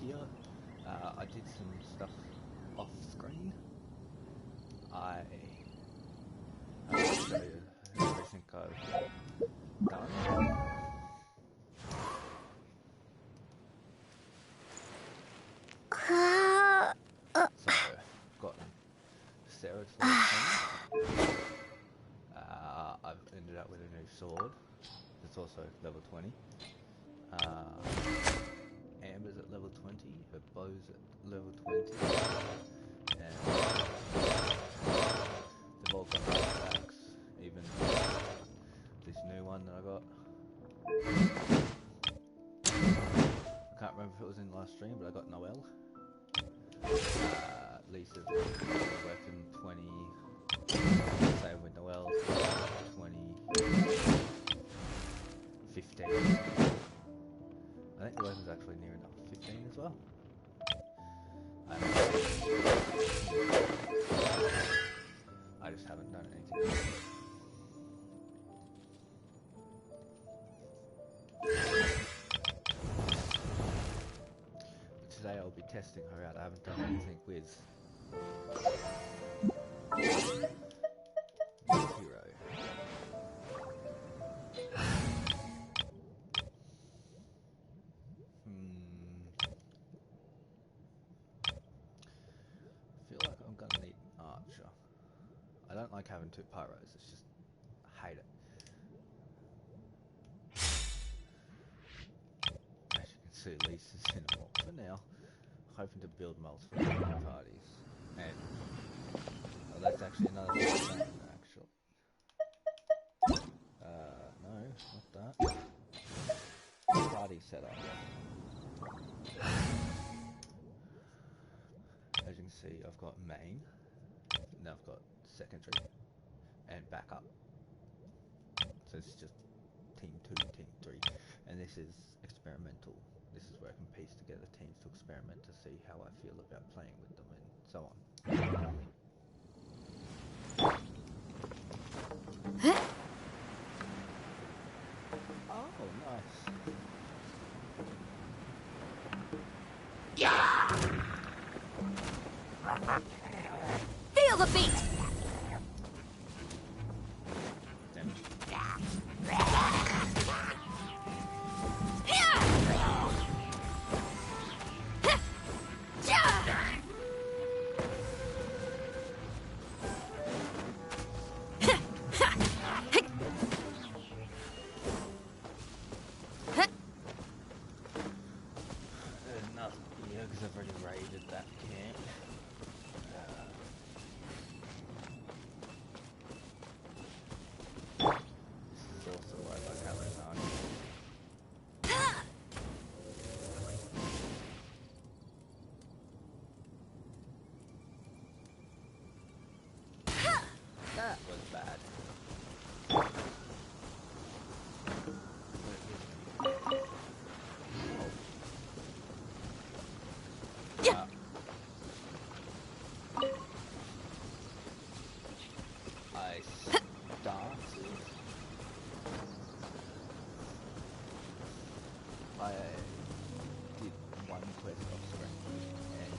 here. I did some stuff off screen. I'll show you everything I've done. So, gotten Sarah's level 20. I've ended up with a new sword. It's also level 20. Amber's at level 20, her bow's at level 20, and they've all got stacks, even this new one that I got. I can't remember if it was in last stream, but I got Noelle. Lisa's weapon 20, same with Noelle, 20, 15. I think the weapon's actually near enough 15 as well. I just haven't done anything. Today I'll be testing her out. I haven't done anything with Hero. I feel like I'm gonna need an archer. I don't like having two pyros, it's just, I hate it. As you can see, Lisa's in a mob for now. Hoping to build multiple parties. And, oh, that's actually another thing actually. No, not that. Party setup. As you can see, I've got main, now I've got secondary, and backup. So it's just team 2, team 3, and this is experimental. This is where I can piece together teams to experiment to see how I feel about playing with them and so on. Oh, nice. Yeah! Feel the beat! Because I've already raided that camp. This is also why I like Arizona. That was bad. I did one quest off screen and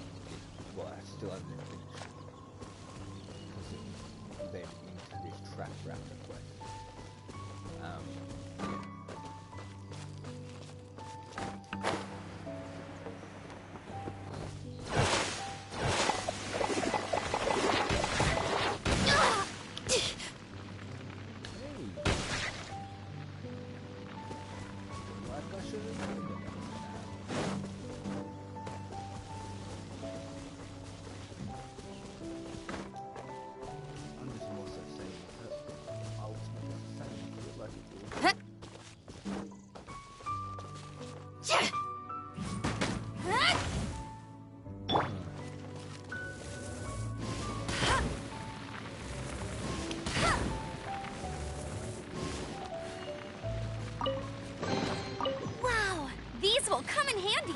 well, I still haven't finished because it went into this track raptor quest. Will come in handy.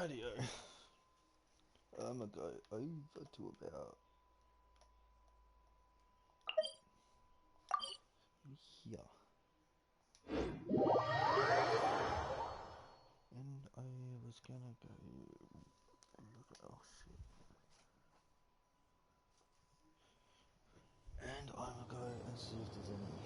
Radio. I'm gonna go over to about here. And I was gonna go look at oh shit. And I'm gonna go and see if there's any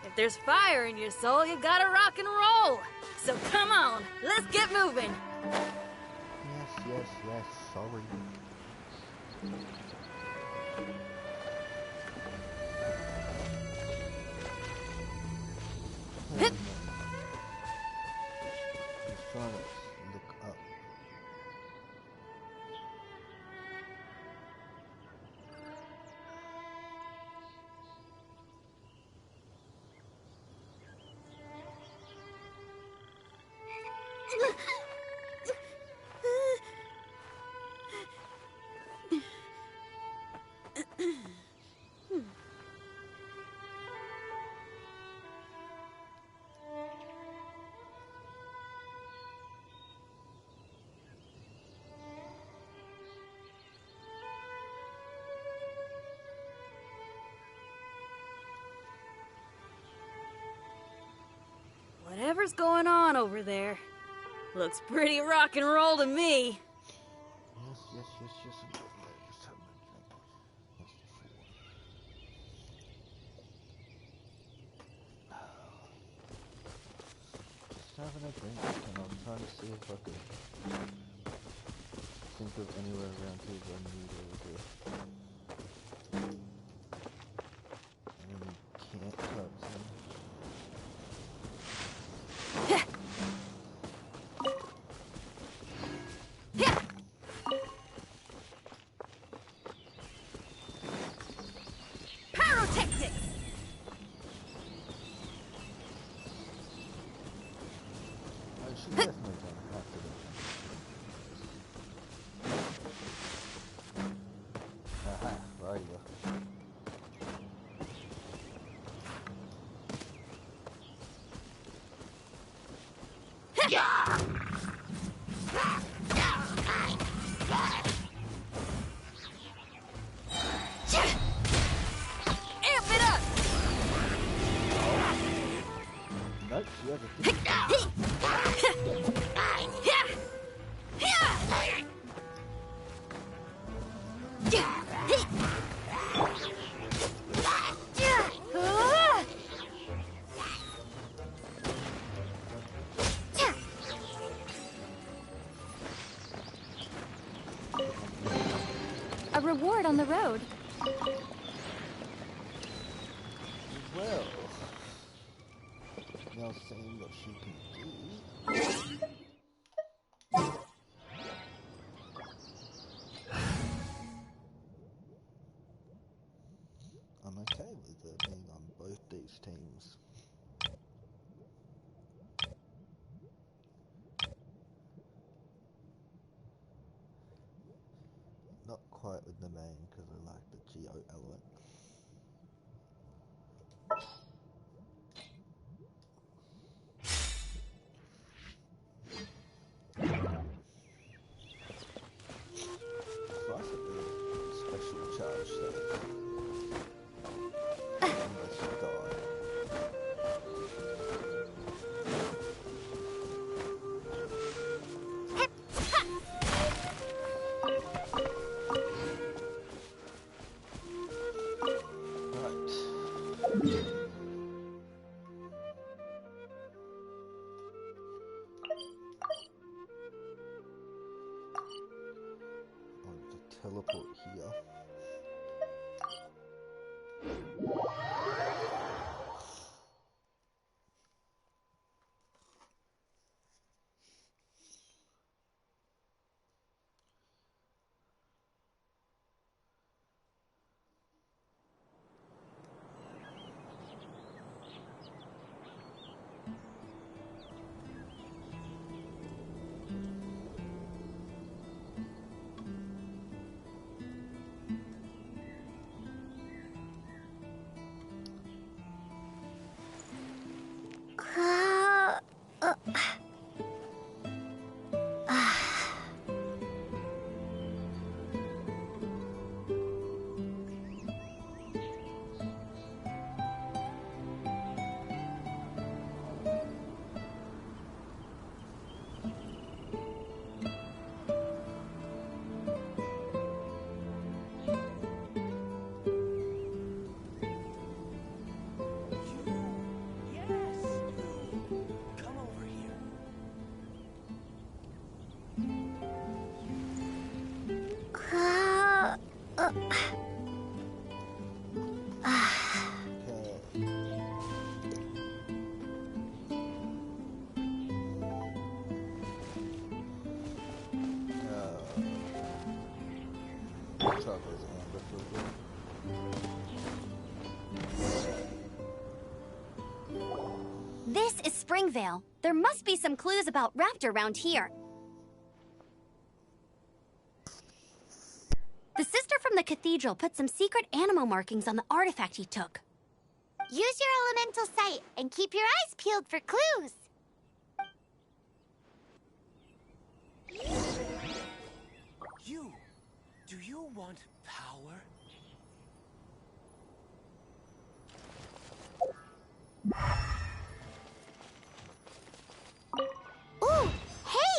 If there's fire in your soul, you gotta rock and roll. So come on, let's get moving. Yes, sorry. Just trying to look up. Whatever's going on over there, Looks pretty rock and roll to me. Yes. Just having a drink, and I'm trying to see if I can think of anywhere around here where I need any camp type thing. A reward on the road. Well, now seeing what she can do. I'm okay with it being on both these teams. Not quite with the main because I like the geo element. It's nice of the special charge though. Unless you die. Teleport here. This is Springvale. There must be some clues about Raptor around here. The sister from the cathedral put some secret animal markings on the artifact he took. Use your elemental sight and keep your eyes peeled for clues. Do you want power? Ooh, hey!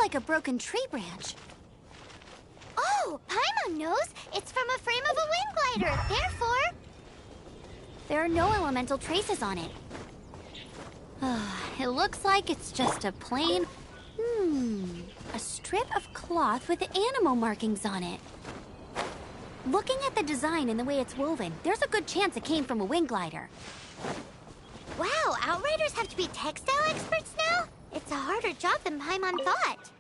like a broken tree branch. Oh, Paimon knows. It's from a frame of a wind glider. Therefore... There are no elemental traces on it. It looks like it's just a plain... a strip of cloth with animal markings on it. Looking at the design and the way it's woven, there's a good chance it came from a wind glider. Wow, Outriders have to be textile experts now? It's a harder job than Paimon thought.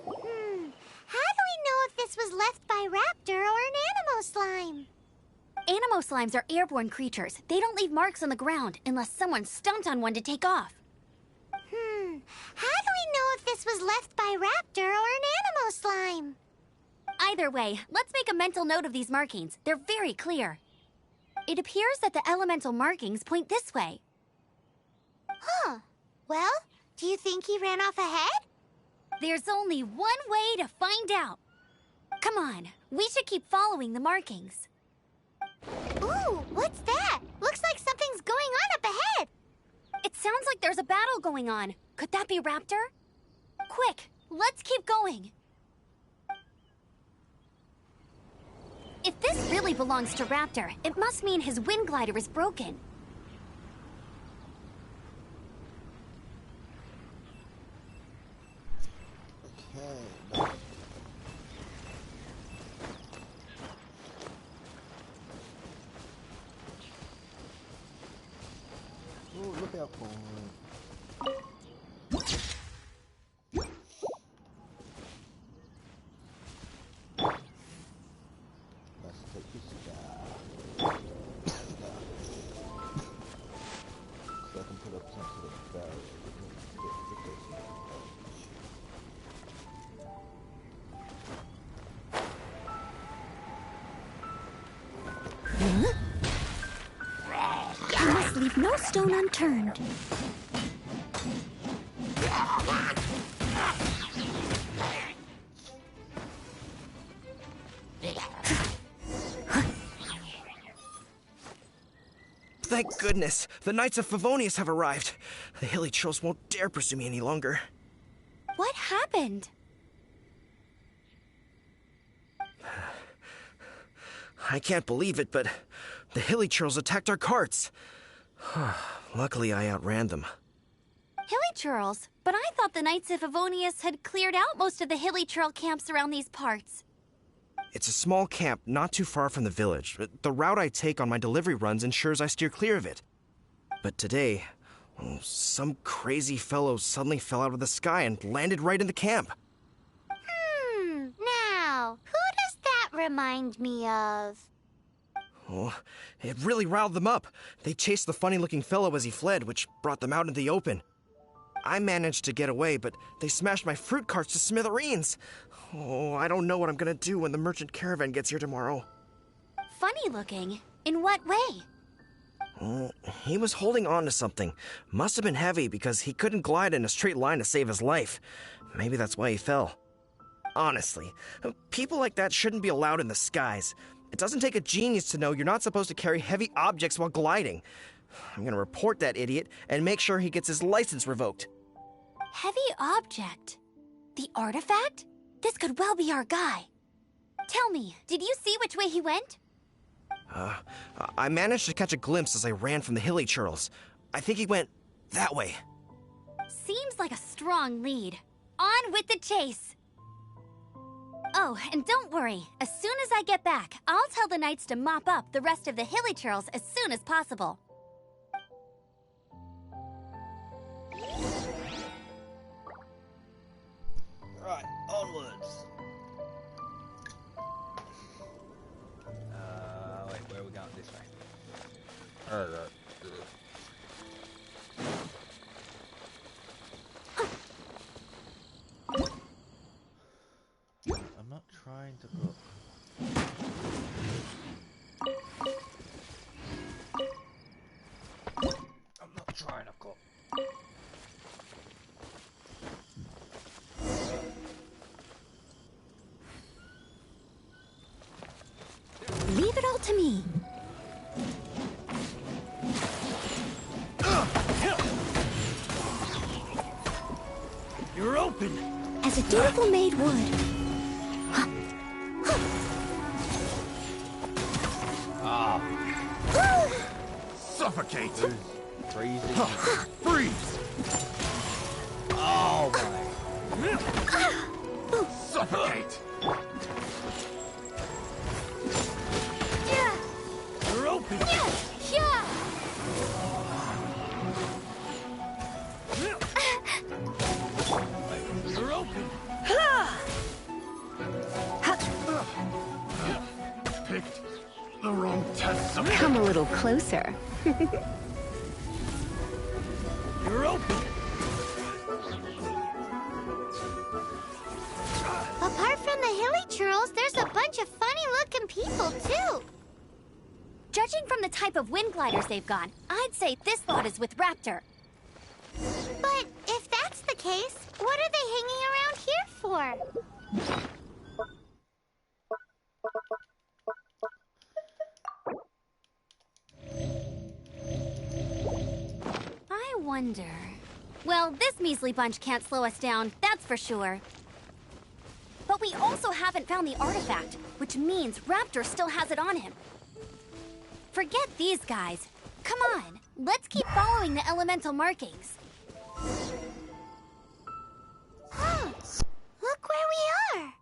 How do we know if this was left by Raptor or an Animo slime? Animo slimes are airborne creatures. They don't leave marks on the ground unless someone stomped on one to take off. How do we know if this was left by Raptor or an Animo slime? Either way, let's make a mental note of these markings. They're very clear. It appears that the elemental markings point this way. Huh. Well, do you think he ran off ahead? There's only one way to find out. Come on, we should keep following the markings. Ooh, what's that? Looks like something's going on up ahead. It sounds like there's a battle going on. Could that be Raptor? Quick, let's keep going. If this really belongs to Raptor, it must mean his wind glider is broken. Okay. Oh, look out for it. Let's take this guy. So I can put up some sort of barrier. You must leave no stone unturned. Thank goodness! The Knights of Favonius have arrived. The hilly trolls won't dare pursue me any longer. What happened? I can't believe it, but the hilly trolls attacked our carts. Luckily, I outran them. Hilly churls? But I thought the Knights of Favonius had cleared out most of the hilly churl camps around these parts. It's a small camp not too far from the village. The route I take on my delivery runs ensures I steer clear of it. But today, some crazy fellow suddenly fell out of the sky and landed right in the camp. Now, who does that remind me of? Oh, it really riled them up. They chased the funny-looking fellow as he fled, which brought them out in the open. I managed to get away, but they smashed my fruit carts to smithereens. Oh, I don't know what I'm gonna do when the merchant caravan gets here tomorrow. Funny looking? In what way? He was holding on to something. Must have been heavy because he couldn't glide in a straight line to save his life. Maybe that's why he fell. Honestly, people like that shouldn't be allowed in the skies. It doesn't take a genius to know you're not supposed to carry heavy objects while gliding. I'm gonna report that idiot and make sure he gets his license revoked. Heavy object? The artifact? This could well be our guy. Tell me, did you see which way he went? I managed to catch a glimpse as I ran from the hilly churls. I think he went that way. Seems like a strong lead. On with the chase! Oh, and don't worry. As soon as I get back, I'll tell the knights to mop up the rest of the hilly churls as soon as possible. Right, onwards. Wait, where are we going? This way. I'm not trying to go. I'm not trying to go. Leave it all to me. You're open! As a dutiful maid would. Ah, Suffocate! freezing. Freeze! Oh my. Suffocate! You're open! You're open! Picked the wrong test subject. Come a little closer. You're open! Apart from the hilly churls, there's a bunch of funny-looking people, too. Judging from the type of wind gliders they've got, I'd say this lot is with Raptor. But if that's the case, what are they hanging around here for? I wonder... Well, this measly bunch can't slow us down, that's for sure. But we also haven't found the artifact, which means Raptor still has it on him. Forget these guys. Come on, let's keep following the elemental markings. Oh, look where we are.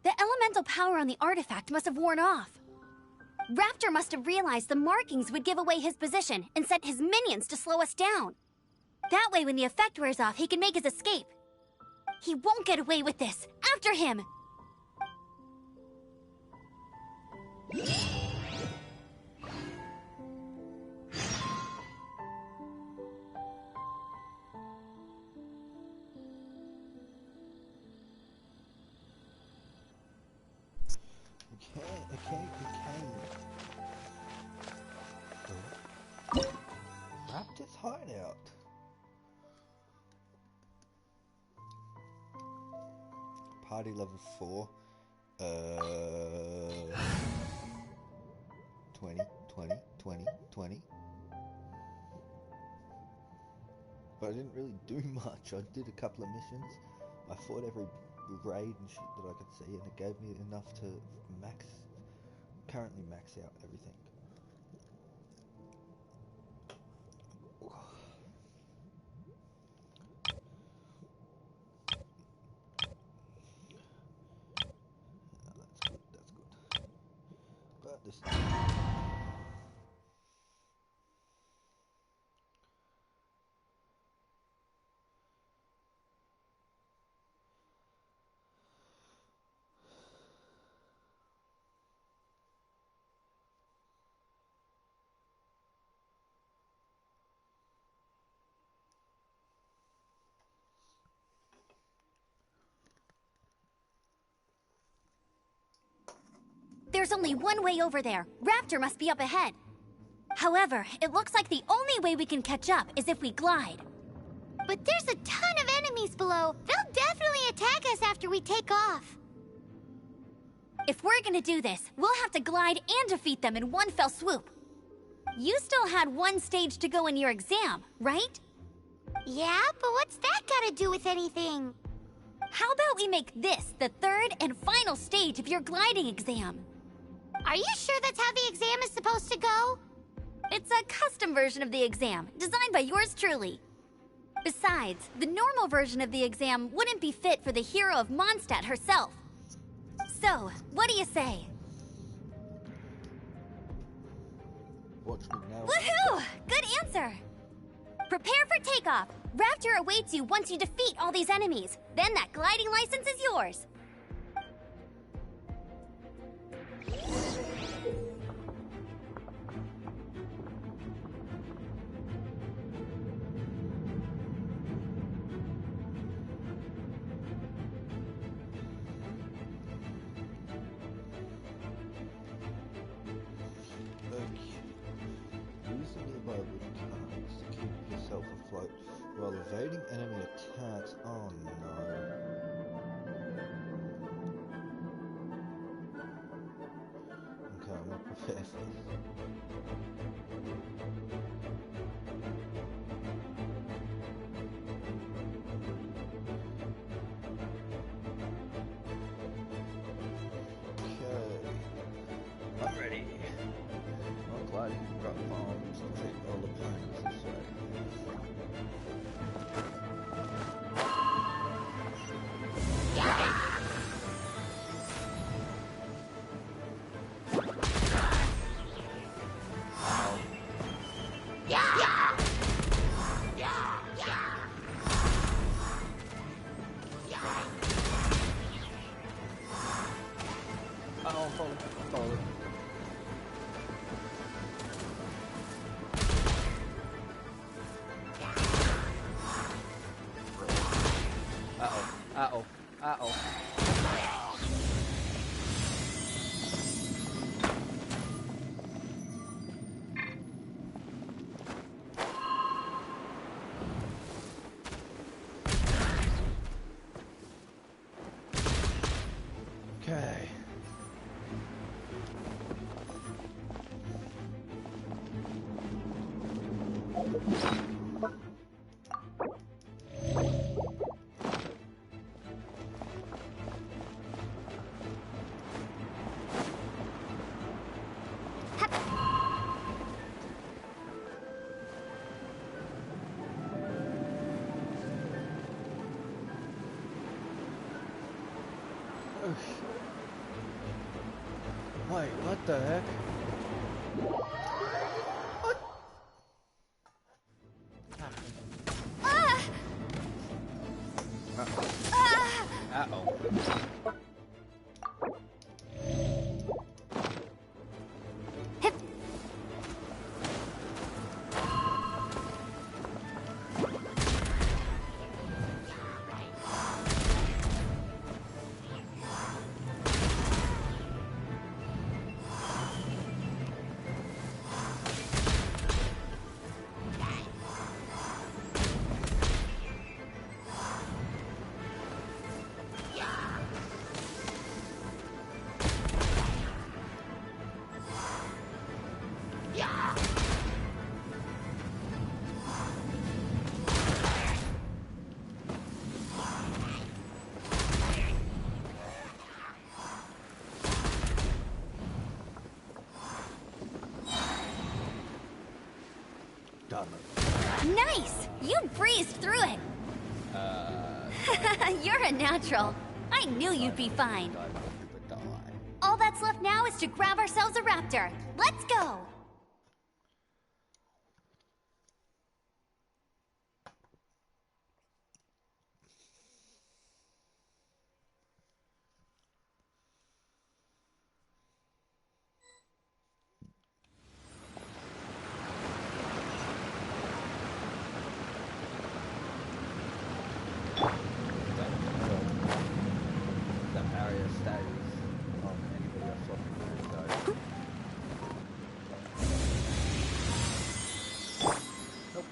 The elemental power on the artifact must have worn off. Raptor must have realized the markings would give away his position and sent his minions to slow us down. That way, when the effect wears off, he can make his escape. He won't get away with this. After him! Okay. Raptor's hideout. Party level 4. 20, 20, 20, 20. But I didn't really do much. I did a couple of missions. I fought every raid and shit that I could see, and it gave me enough to currently max out everything. That's good. But this. There's only one way over there. Raptor must be up ahead. However, it looks like the only way we can catch up is if we glide. But there's a ton of enemies below. They'll definitely attack us after we take off. If we're gonna do this, we'll have to glide and defeat them in one fell swoop. You still had one stage to go in your exam, right? Yeah, but what's that got to do with anything? How about we make this the third and final stage of your gliding exam? Are you sure that's how the exam is supposed to go? It's a custom version of the exam, designed by yours truly. Besides, the normal version of the exam wouldn't be fit for the hero of Mondstadt herself. So, what do you say? Watch me now. Woohoo! Good answer! Prepare for takeoff. Raptor awaits you once you defeat all these enemies. Then that gliding license is yours. Use the nearby wooden carts to keep yourself afloat while evading enemy attacks. Oh no. Okay, I'm not prepared for this. bombs, defeat all opponents this way. Oh, falling. Uh-oh. Okay. Oh, shit. Wait, what the heck? What? Uh-oh. Done. Nice! You breezed through it! You're a natural. I knew you'd be fine. All that's left now is to grab ourselves a raptor. Let's go! That area stays on anybody else walking through, so. Nope.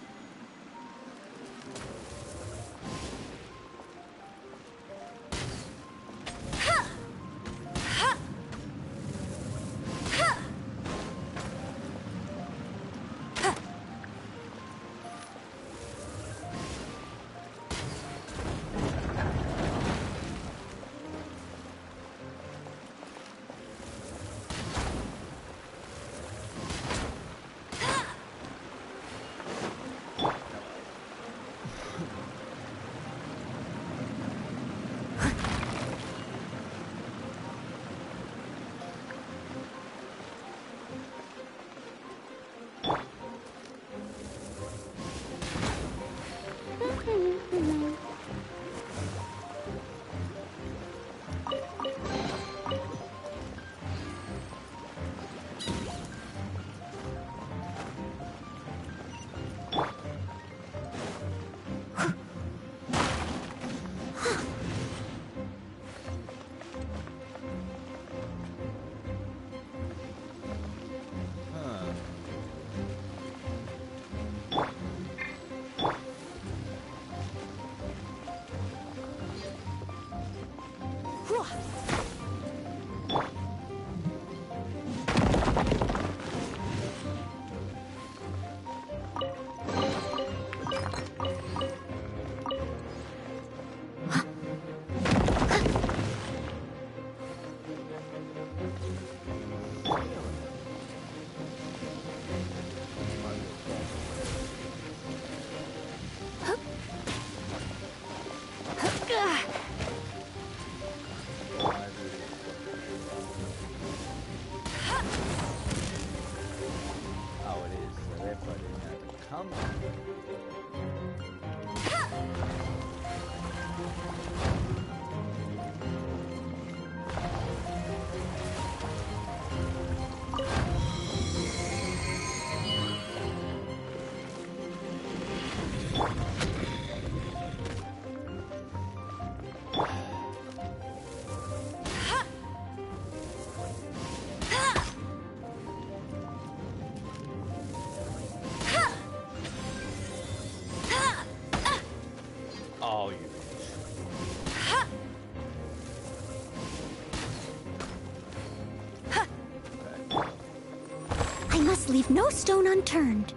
must leave no stone unturned.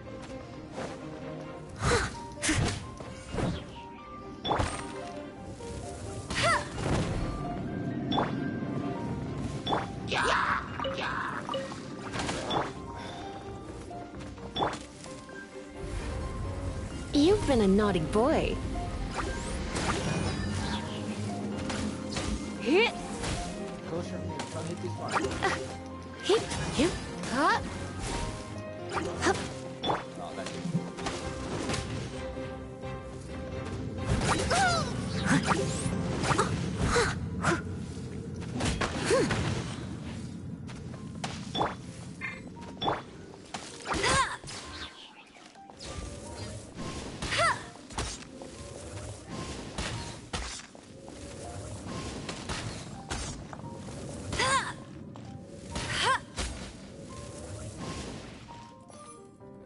You've been a naughty boy. Caution, you're trying to hit this one. Oh, that's it.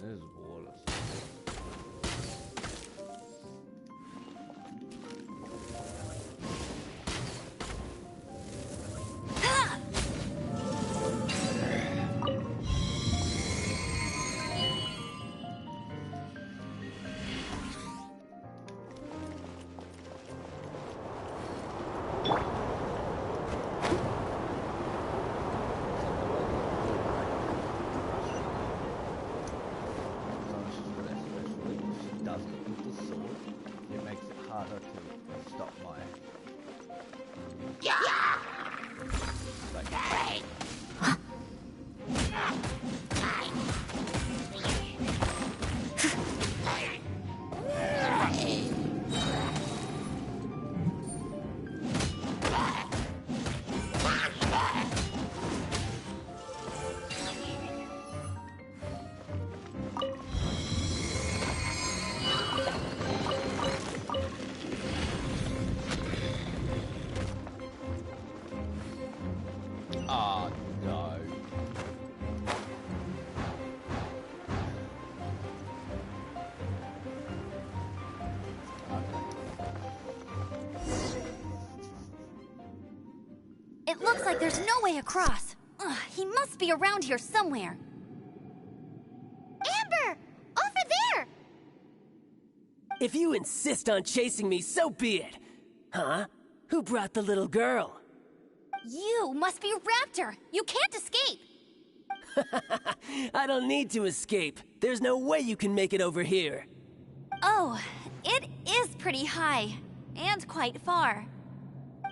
This is water. Does it with the sword, it makes it harder to stop my like, oh no. It looks like there's no way across. Ugh, he must be around here somewhere. Amber! Over there! If you insist on chasing me, so be it. Huh? Who brought the little girl? You must be Raptor. You can't escape. I don't need to escape. There's no way you can make it over here. Oh, it is pretty high. And quite far.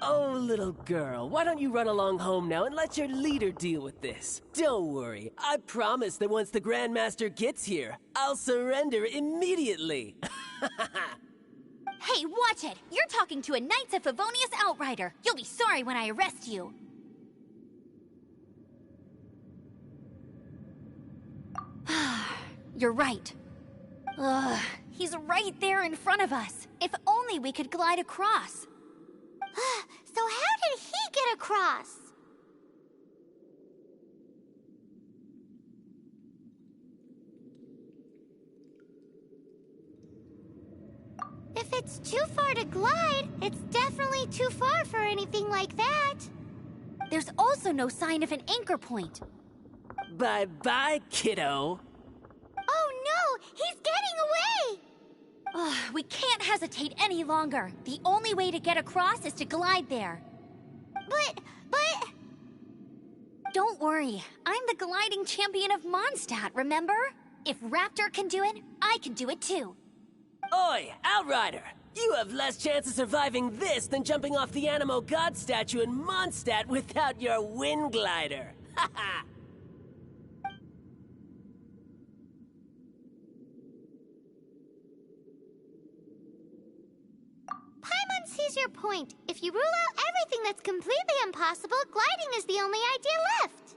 Oh, little girl, why don't you run along home now and let your leader deal with this? Don't worry, I promise that once the Grandmaster gets here, I'll surrender immediately. Hey, watch it! You're talking to a Knights of Favonius outrider. You'll be sorry when I arrest you. You're right. Ugh, he's right there in front of us. If only we could glide across. So how did he get across? If it's too far to glide, it's definitely too far for anything like that. There's also no sign of an anchor point. Bye-bye, kiddo. Oh no, he's getting away! Ugh, we can't hesitate any longer. The only way to get across is to glide there. But... Don't worry, I'm the gliding champion of Mondstadt, remember? If Raptor can do it, I can do it too. Oi, Outrider! You have less chance of surviving this than jumping off the Animo God statue in Mondstadt without your wind glider. Haha! Paimon sees your point. If you rule out everything that's completely impossible, gliding is the only idea left.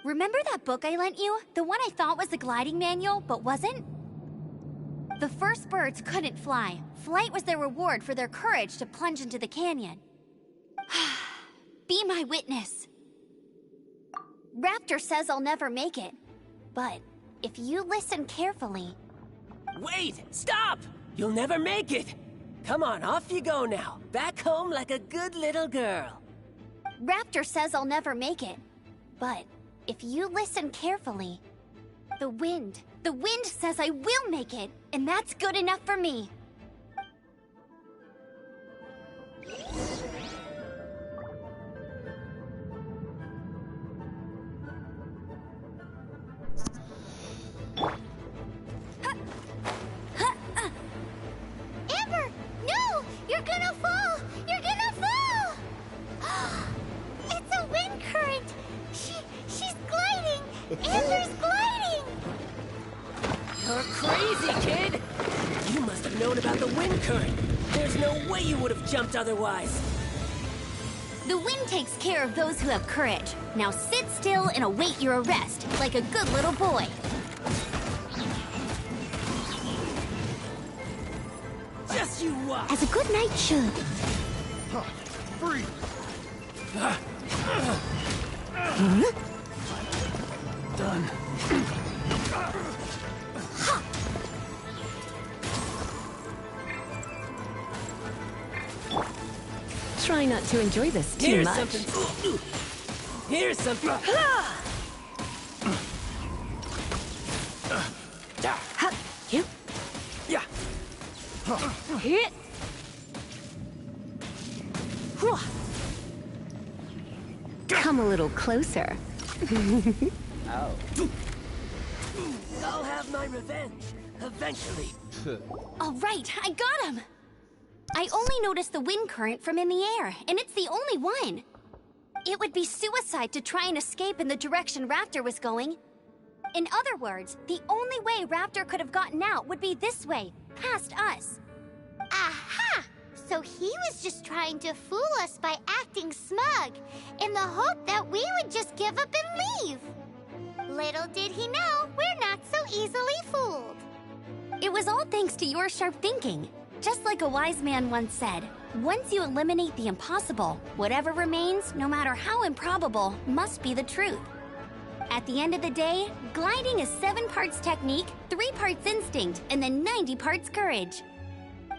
Remember that book I lent you? The one I thought was the gliding manual, but wasn't? The first birds couldn't fly. Flight was their reward for their courage to plunge into the canyon. Be my witness. Raptor says I'll never make it. But if you listen carefully... Wait! Stop! You'll never make it! Come on, off you go now. Back home like a good little girl. Raptor says I'll never make it. But if you listen carefully... The wind. The wind says I will make it, and that's good enough for me. Amber! No! You're gonna fall! You're gonna fall! It's a wind current! She's gliding! Amber's gliding! You're crazy, kid! You must have known about the wind current. There's no way you would have jumped otherwise. The wind takes care of those who have courage. Now sit still and await your arrest, like a good little boy. Just you watch! As a good knight should. Free! Done. Try not to enjoy this too Here's much. something. Here's something. You. Yeah. Hit. Come a little closer. Ow. I'll have my revenge. Eventually. All right, I got him! I only noticed the wind current from in the air, and it's the only one. It would be suicide to try and escape in the direction Raptor was going. In other words, the only way Raptor could have gotten out would be this way, past us. Aha! So he was just trying to fool us by acting smug, in the hope that we would just give up and leave. Little did he know, we're not so easily fooled. It was all thanks to your sharp thinking. Just like a wise man once said, once you eliminate the impossible, whatever remains, no matter how improbable, must be the truth. At the end of the day, gliding is 7 parts technique, 3 parts instinct, and then 90 parts courage.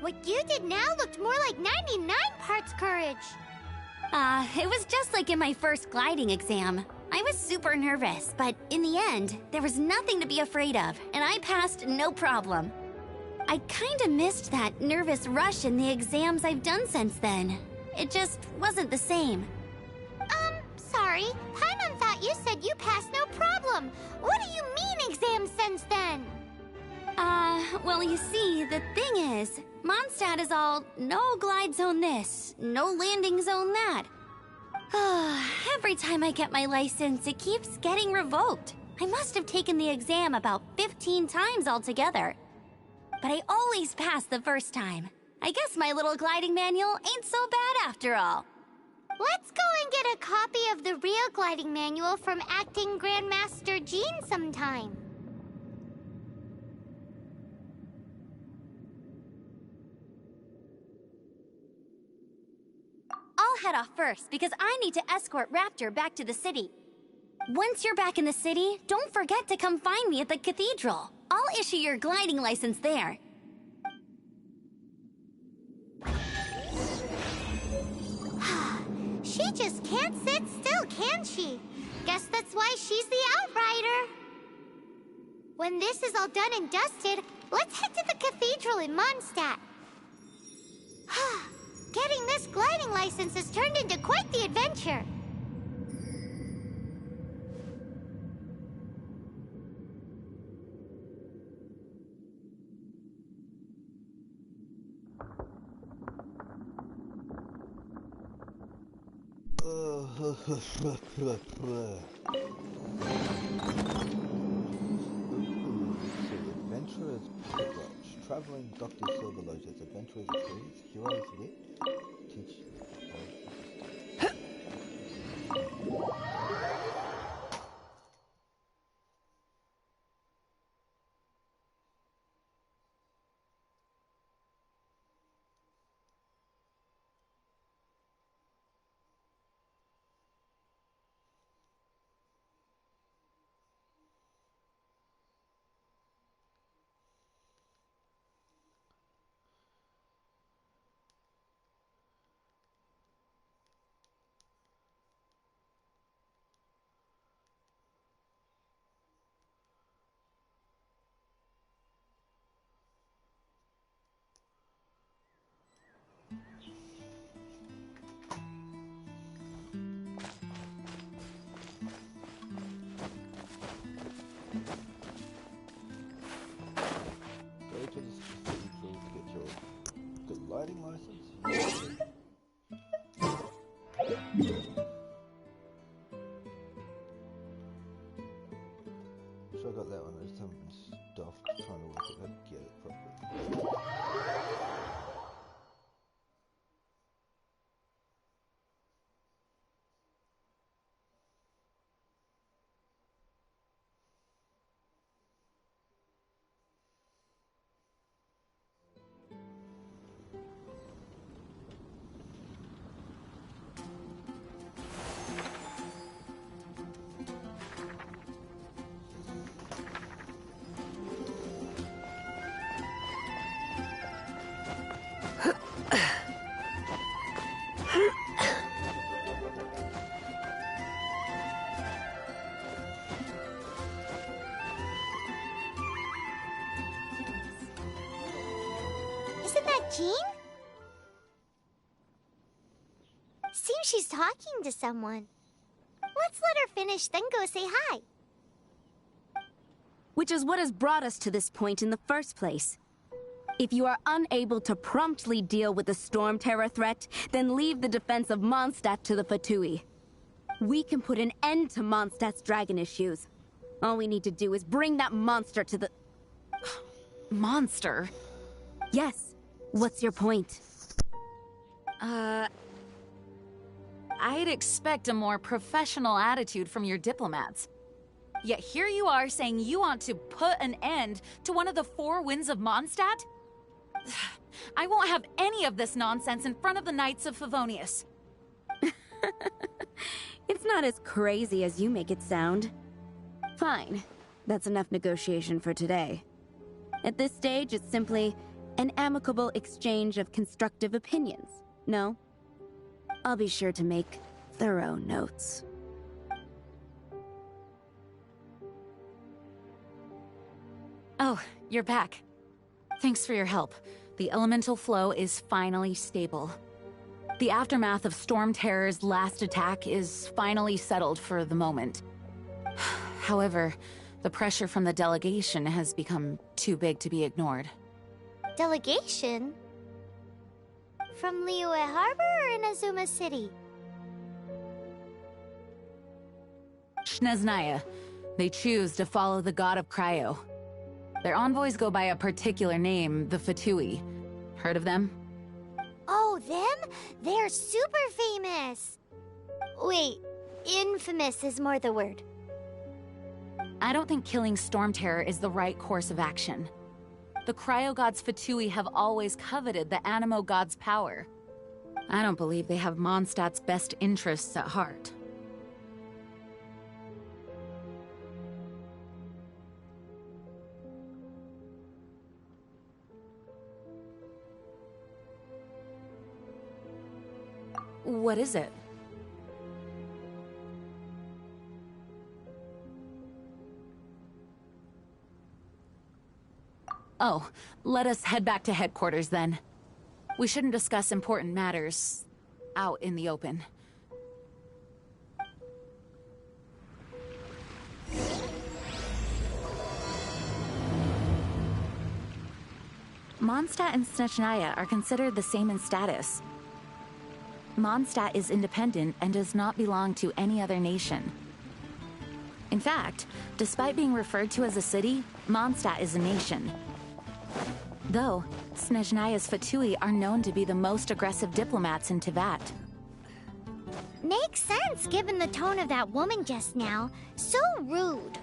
What you did now looked more like 99 parts courage. It was just like in my first gliding exam. I was super nervous, but in the end, there was nothing to be afraid of, and I passed no problem. I kinda missed that nervous rush in the exams I've done since then. It just wasn't the same. Sorry. Paimon thought you said you passed no problem. What do you mean exams since then? Well, you see, the thing is, Mondstadt is all no glide zone this, no landing zone that. Every time I get my license, it keeps getting revoked. I must have taken the exam about 15 times altogether. But I always pass the first time. I guess my little gliding manual ain't so bad after all. Let's go and get a copy of the real gliding manual from acting Grandmaster Jean sometime. I'll head off first because I need to escort Raptor back to the city. Once you're back in the city, don't forget to come find me at the cathedral. I'll issue your gliding license there. She just can't sit still, can she? Guess that's why she's the outrider. When this is all done and dusted, let's head to the cathedral in Mondstadt. Getting this gliding license has turned into quite the adventure. Adventurers Watch. Traveling Dr. Silverlotus. Adventurers Please. Heroes Lit. Teach. team? Seems she's talking to someone. Let's let her finish, then go say hi. Which is what has brought us to this point in the first place. If you are unable to promptly deal with the Storm Terror threat, then leave the defense of Mondstadt to the Fatui. We can put an end to Mondstadt's dragon issues. All we need to do is bring that monster to the... Monster? Yes. What's your point? I'd expect a more professional attitude from your diplomats. Yet here you are saying you want to put an end to one of the four winds of Mondstadt? I won't have any of this nonsense in front of the Knights of Favonius. It's not as crazy as you make it sound. Fine. That's enough negotiation for today. At this stage, it's simply an amicable exchange of constructive opinions. No? I'll be sure to make thorough notes. Oh, you're back. Thanks for your help. The elemental flow is finally stable. The aftermath of Storm Terror's last attack is finally settled for the moment. However, the pressure from the delegation has become too big to be ignored. Delegation? From Liyue Harbor or Inazuma City? Snezhnaya. They choose to follow the god of Cryo. Their envoys go by a particular name, the Fatui. Heard of them? Oh, them? They're super famous! Wait, infamous is more the word. I don't think killing Storm Terror is the right course of action. The Cryo God's Fatui have always coveted the Animo God's power. I don't believe they have Mondstadt's best interests at heart. What is it? Oh, let us head back to headquarters then. We shouldn't discuss important matters out in the open. Mondstadt and Snezhnaya are considered the same in status. Mondstadt is independent and does not belong to any other nation. In fact, despite being referred to as a city, Mondstadt is a nation. Though, Snezhnaya's Fatui are known to be the most aggressive diplomats in Teyvat. Makes sense given the tone of that woman just now. So rude.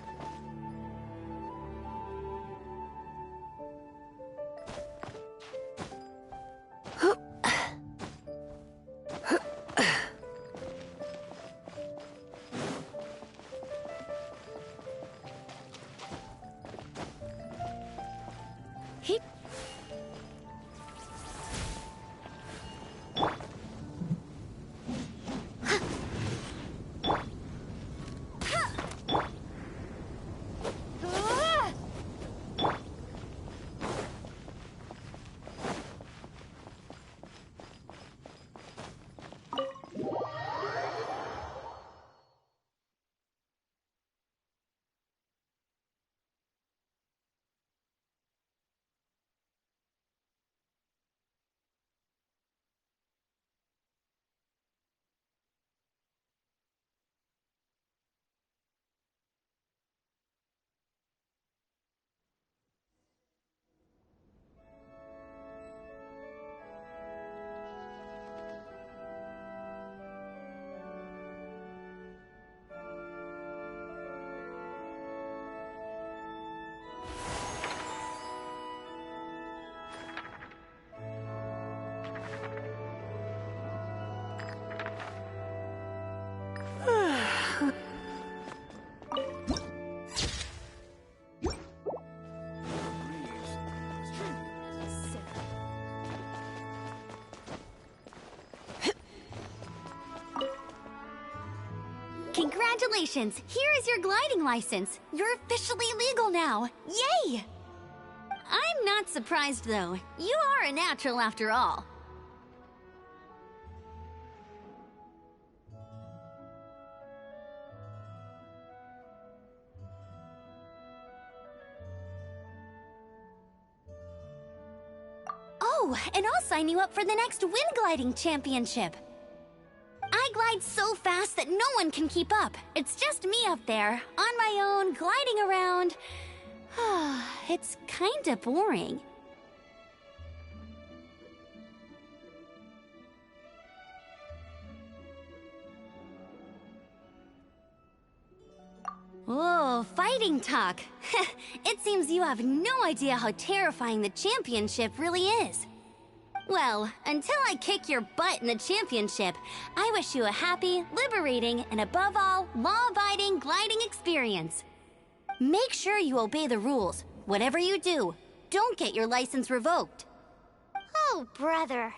Congratulations! Here is your gliding license. You're officially legal now. Yay! I'm not surprised, though. You are a natural after all. Oh, and I'll sign you up for the next wind gliding championship. I glide so fast that no one can keep up. It's just me up there, on my own, gliding around. It's kinda boring. Oh, fighting talk. It seems you have no idea how terrifying the championship really is. Well, until I kick your butt in the championship, I wish you a happy, liberating, and above all, law-abiding gliding experience. Make sure you obey the rules. Whatever you do, don't get your license revoked. Oh, brother.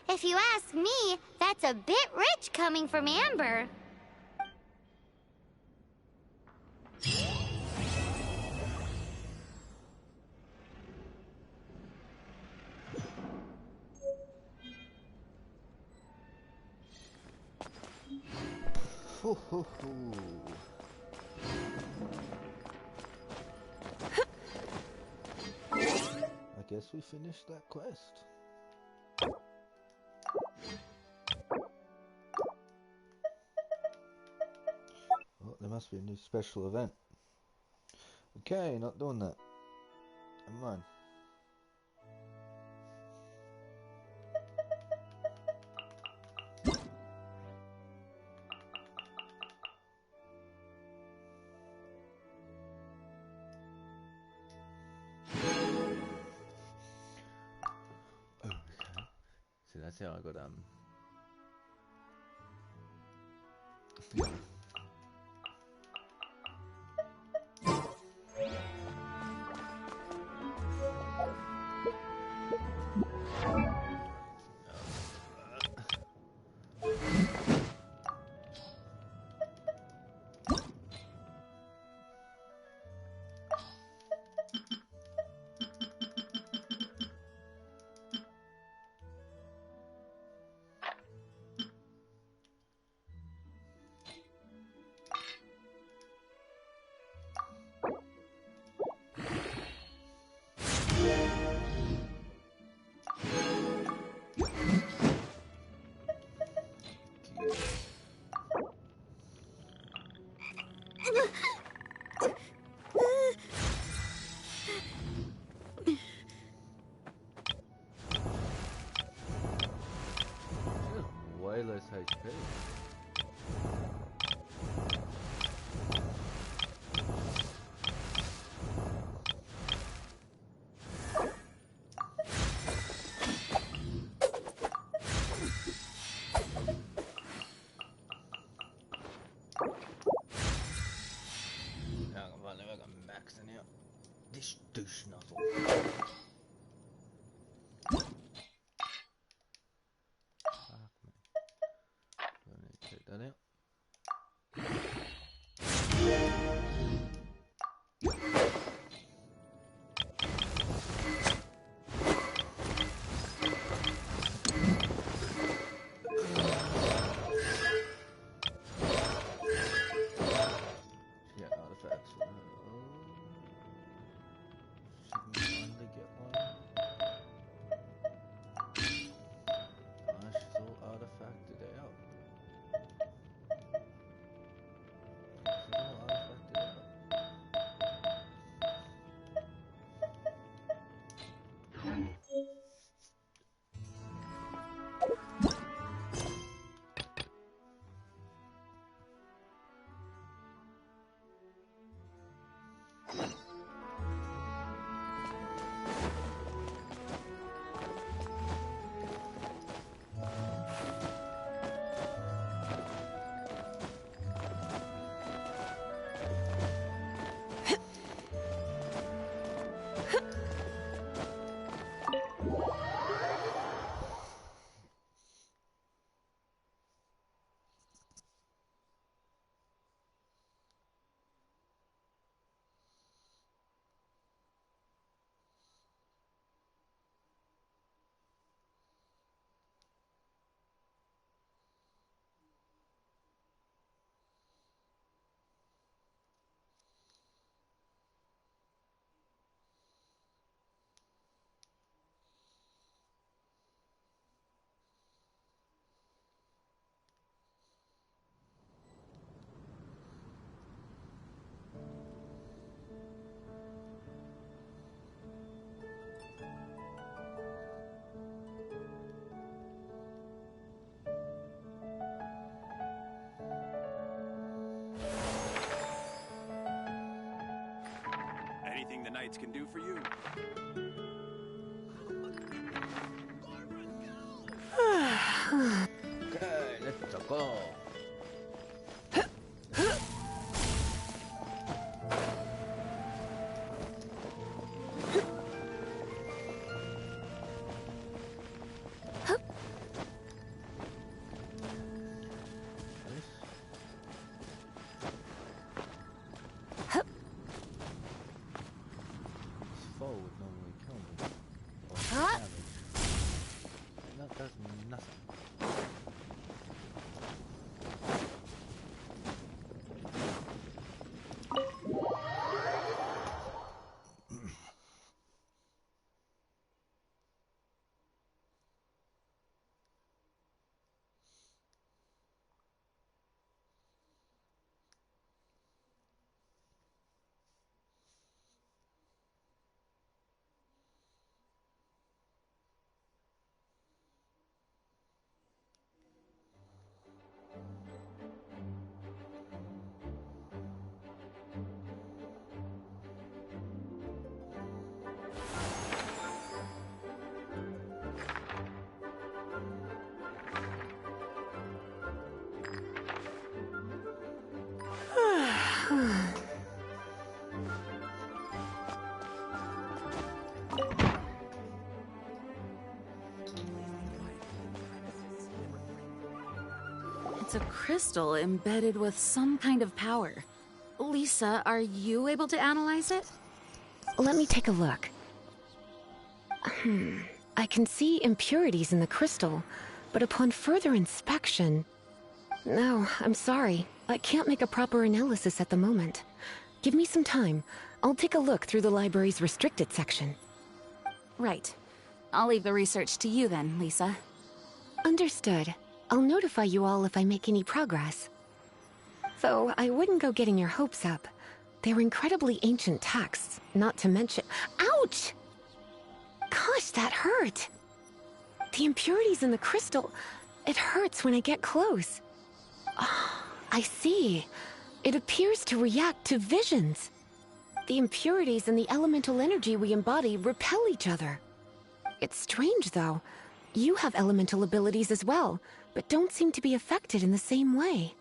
If you ask me, that's a bit rich coming from Amber. Hoo, hoo, hoo. I guess we finished that quest. Oh, there must be a new special event. Okay, not doing that. Never mind. So that's how I got way less HP. Now I'm running like I'm maxing out this douche nozzle. Take that out. Yeah, artifacts. She can finally get one. She's all artifacted out. the Knights can do for you. Okay, let's go. Would normally kill me. Or damage. That does nothing. It's a crystal embedded with some kind of power. Lisa, are you able to analyze it? Let me take a look. I can see impurities in the crystal, but upon further inspection... No, I'm sorry. I can't make a proper analysis at the moment. Give me some time. I'll take a look through the library's restricted section. Right. I'll leave the research to you then, Lisa. Understood. I'll notify you all if I make any progress. Though I wouldn't go getting your hopes up. They're incredibly ancient texts, not to mention... Ouch! Gosh, that hurt! The impurities in the crystal... It hurts when I get close. Oh, I see. It appears to react to visions. The impurities and the elemental energy we embody repel each other. It's strange, though. You have elemental abilities as well, but don't seem to be affected in the same way.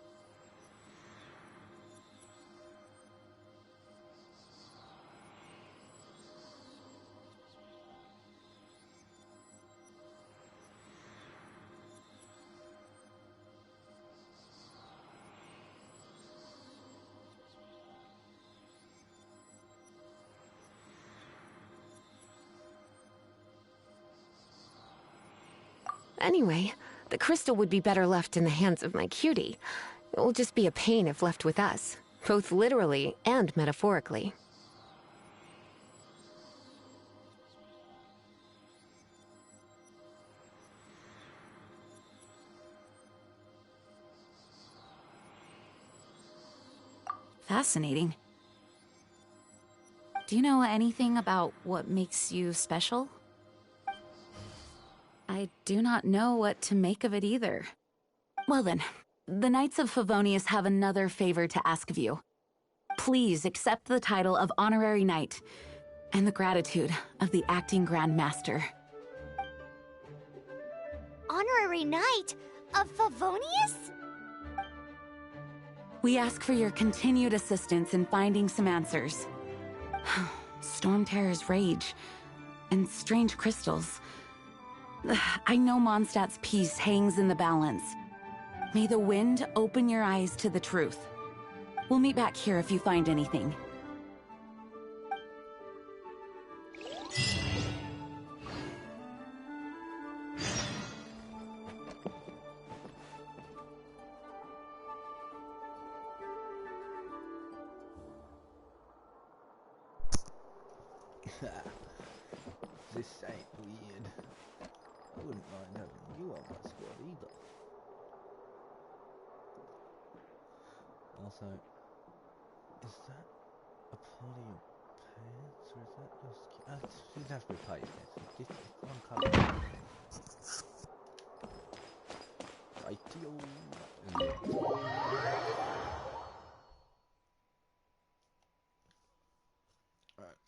Anyway, the crystal would be better left in the hands of my cutie. It will just be a pain if left with us, both literally and metaphorically. Fascinating. Do you know anything about what makes you special? I do not know what to make of it either. Well then, the Knights of Favonius have another favor to ask of you. Please accept the title of Honorary Knight and the gratitude of the Acting Grand Master. Honorary Knight of Favonius? We ask for your continued assistance in finding some answers. Storm Terror's rage and strange crystals. I know Mondstadt's peace hangs in the balance. May the wind open your eyes to the truth. We'll meet back here if you find anything. This ain't weird. I wouldn't mind having you on my squad either. Also, is that a part of your pants, or is that your skin? It has to be part of your pants. It's one colour. Rightio. Alright,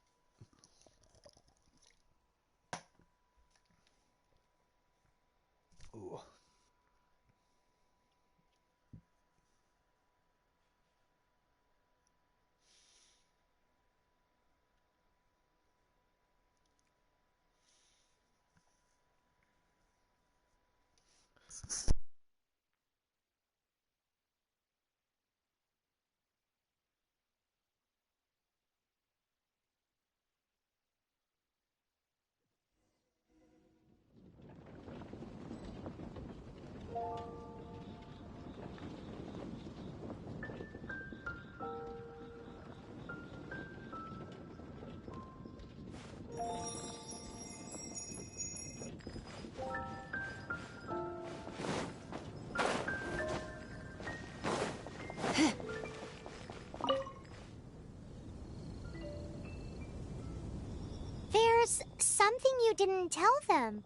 There's something you didn't tell them.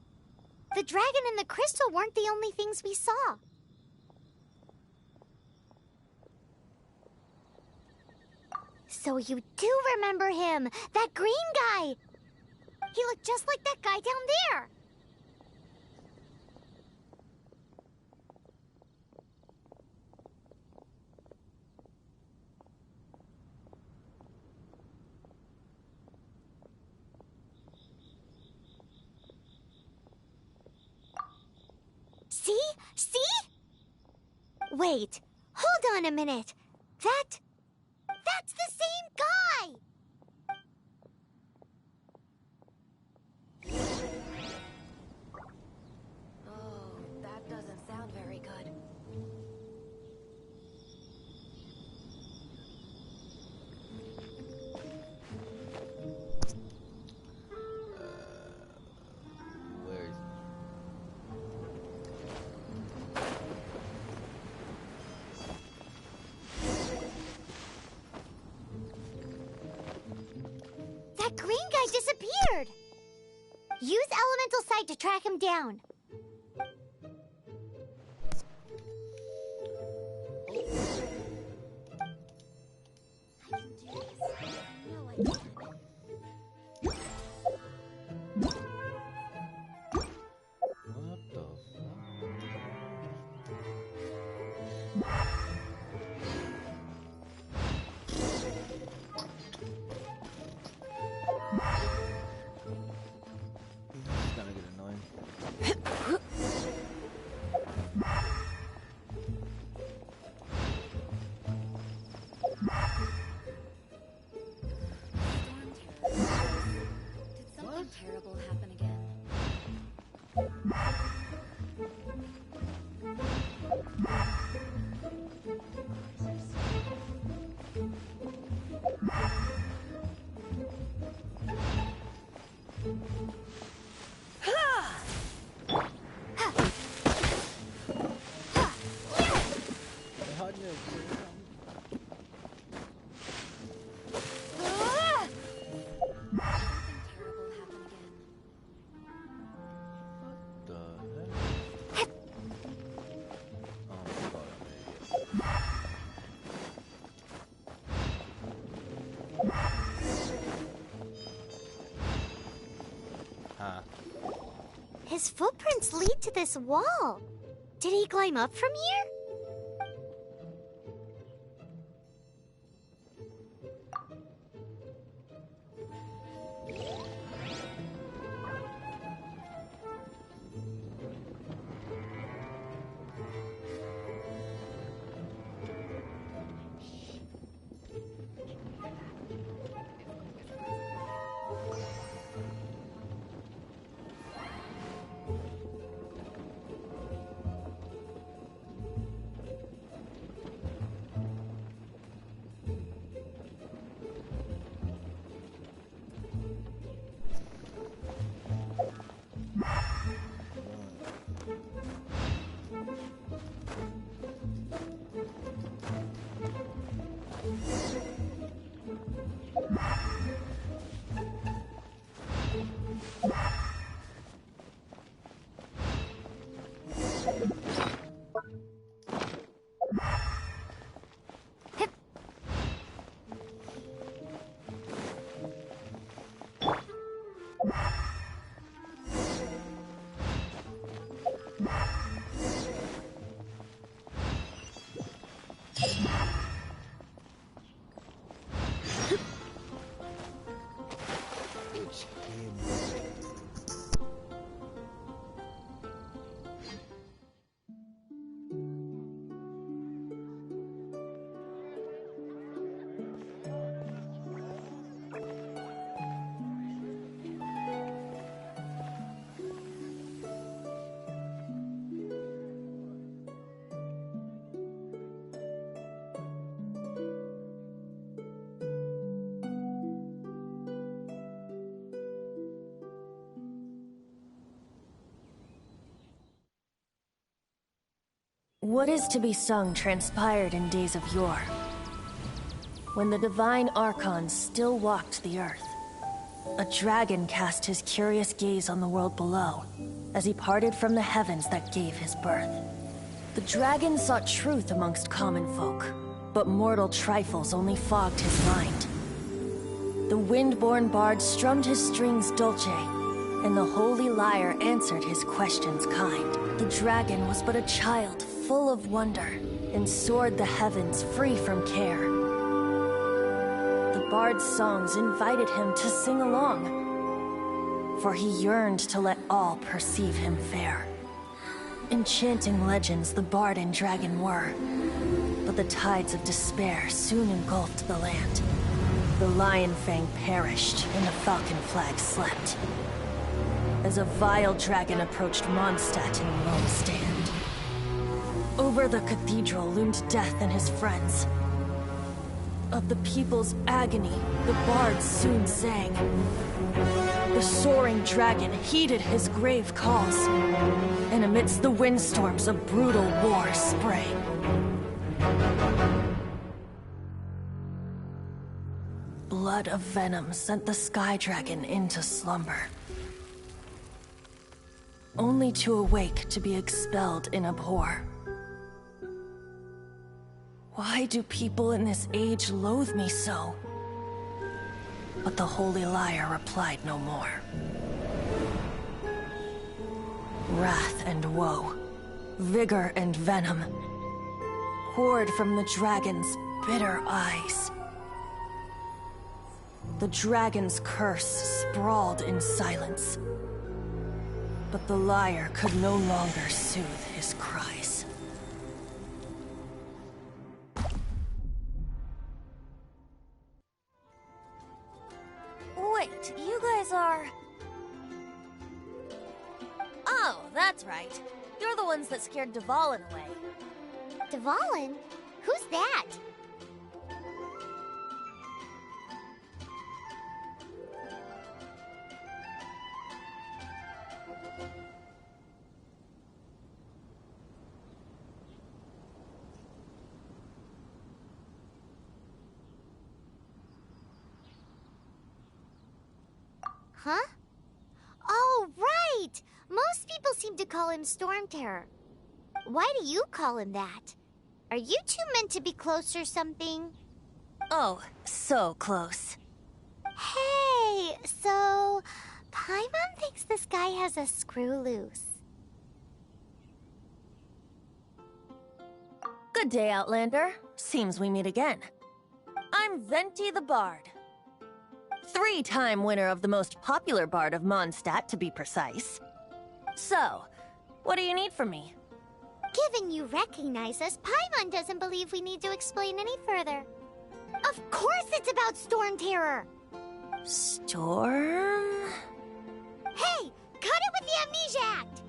The dragon and the crystal weren't the only things we saw. So you do remember him, that green guy. He looked just like that guy down there. See? See? Wait, hold on a minute. That's the same guy! Oh, that doesn't sound very good. Where is... That green guy disappeared! Use elemental sight to track him down. I can do this. I know I can. What the This is gonna get annoying. Did something terrible happen again? Something terrible happen again. The heck? Oh my god, I'm an idiot. Huh. His footprints lead to this wall. Did he climb up from here? What is to be sung transpired in days of yore, when the divine archons still walked the earth. A dragon cast his curious gaze on the world below, as he parted from the heavens that gave his birth. The dragon sought truth amongst common folk, but mortal trifles only fogged his mind. The wind-born bard strummed his strings dolce, and the holy lyre answered his questions kind. The dragon was but a child full of wonder, and soared the heavens free from care. The bard's songs invited him to sing along, for he yearned to let all perceive him fair. Enchanting legends the bard and dragon were, but the tides of despair soon engulfed the land. The Lion Fang perished, and the Falcon Flag slept, as a vile dragon approached Mondstadt in lone stand. Over the cathedral loomed Death and his friends. Of the people's agony, the bards soon sang. The soaring dragon heeded his grave calls, and amidst the windstorms a brutal war sprang. Blood of venom sent the sky dragon into slumber, only to awake to be expelled in abhor. Why do people in this age loathe me so? But the holy lyre replied no more. Wrath and woe, vigor and venom, poured from the dragon's bitter eyes. The dragon's curse sprawled in silence, but the lyre could no longer soothe his cries. Wait, you guys are... Oh, that's right. You're the ones that scared Dvalin away. Dvalin? Who's that? Huh? Oh, right! Most people seem to call him Storm Terror. Why do you call him that? Are you two meant to be close or something? Oh, so close. Hey, so... Paimon thinks this guy has a screw loose. Good day, Outlander. Seems we meet again. I'm Venti the Bard. 3-time winner of the most popular bard of Mondstadt, to be precise. So, what do you need from me? Given you recognize us, Paimon doesn't believe we need to explain any further. Of course it's about Storm Terror! Storm? Hey! Cut it with the Amnesia Act!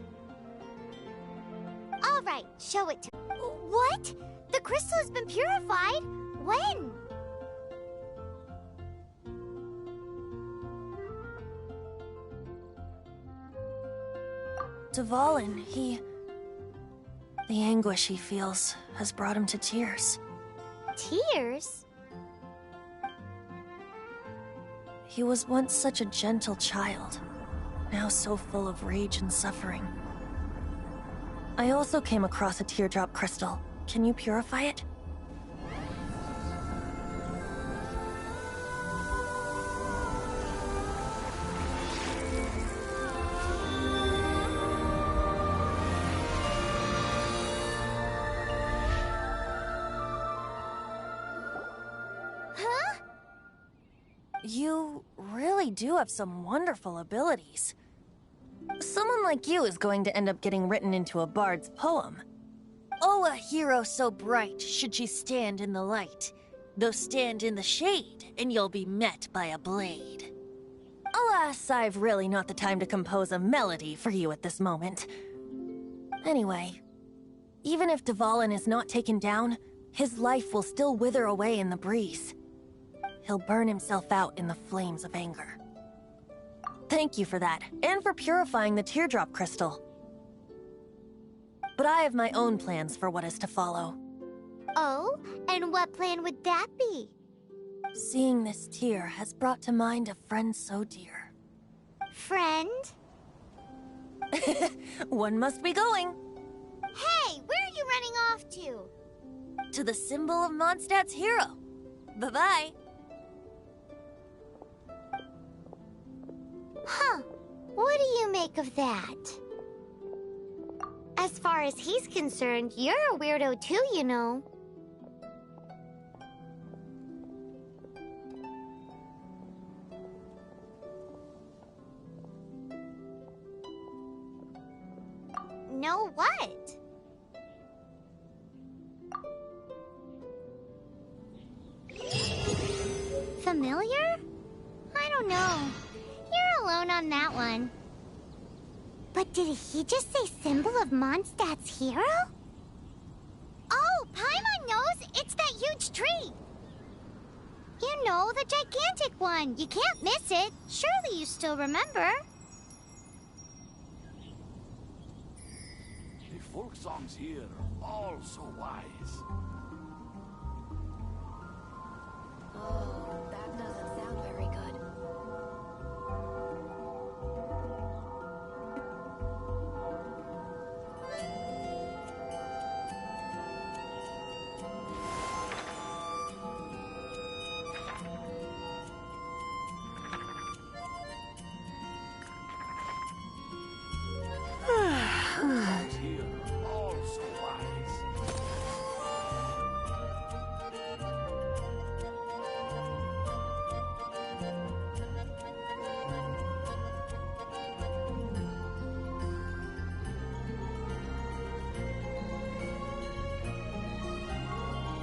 Alright, show it to me. What? The crystal has been purified? When? Dvalin, the anguish he feels has brought him to tears. Tears? He was once such a gentle child, now so full of rage and suffering. I also came across a teardrop crystal. Can you purify it? You really do have some wonderful abilities. Someone like you is going to end up getting written into a bard's poem. Oh, a hero so bright should she stand in the light, though stand in the shade, and you'll be met by a blade. Alas, I've really not the time to compose a melody for you at this moment. Anyway, even if Dvalin is not taken down, his life will still wither away in the breeze. He'll burn himself out in the flames of anger. Thank you for that, and for purifying the teardrop crystal. but I have my own plans for what is to follow. Oh, and what plan would that be? Seeing this tear has brought to mind a friend so dear. Friend? One must be going. Hey, where are you running off to? To the symbol of Mondstadt's hero. Bye-bye. Huh. What do you make of that? As far as he's concerned, you're a weirdo too, you know. No what? Familiar? I don't know. You're alone on that one. But did he just say symbol of Mondstadt's hero? Oh, Paimon knows! It's that huge tree! You know, the gigantic one. You can't miss it. Surely you still remember. The folk songs here are all so wise. Oh, that doesn't sound very good. Songs here are all so wise.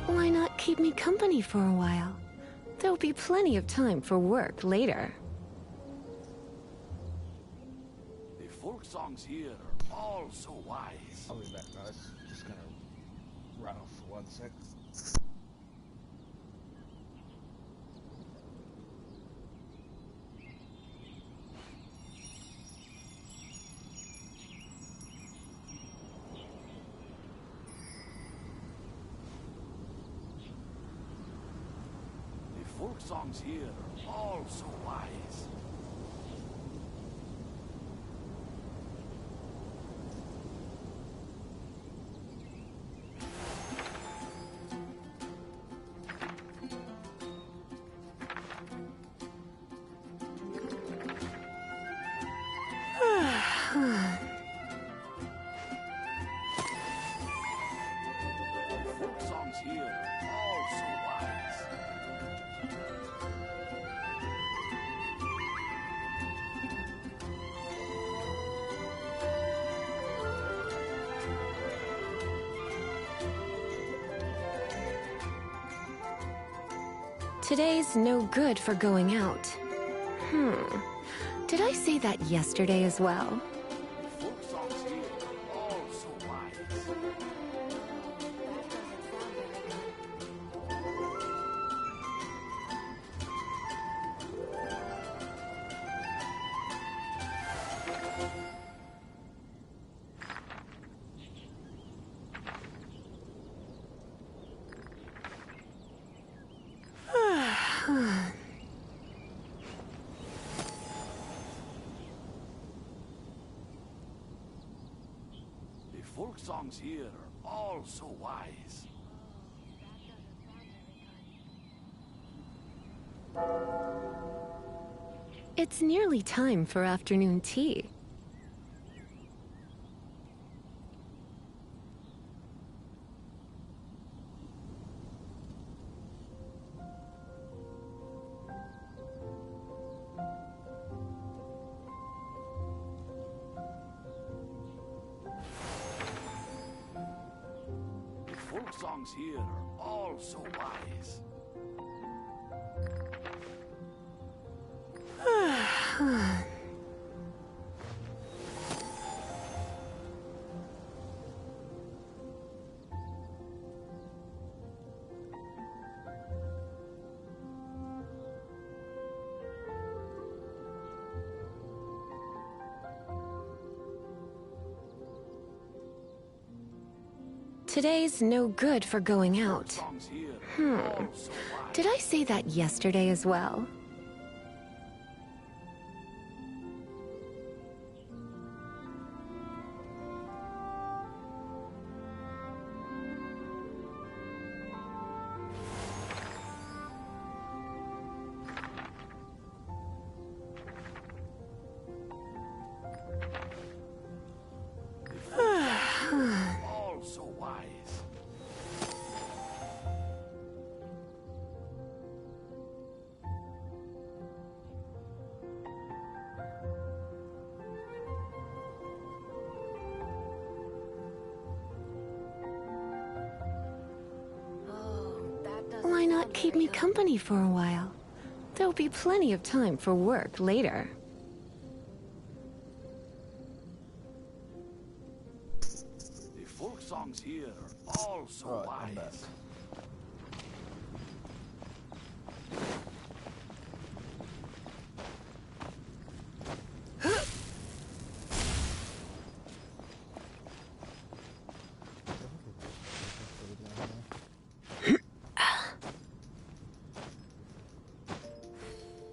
Why not keep me company for a while? There'll be plenty of time for work later. The folk songs here are all so wise. I'll be back, guys. Just gonna run off for 1 sec. The folk songs here are all so wise. Folk songs here are all so wise. Today's no good for going out. Did I say that yesterday as well? The folk songs here are all so wise. The folk songs here are all so wise. It's nearly time for afternoon tea. The folk songs here are all so wise. Today's no good for going out. Songs here are all so wise. Did I say that yesterday as well? All so wise. Why not keep me company for a while? There'll be plenty of time for work later. The folk songs here are all so Right, I'm back. wise.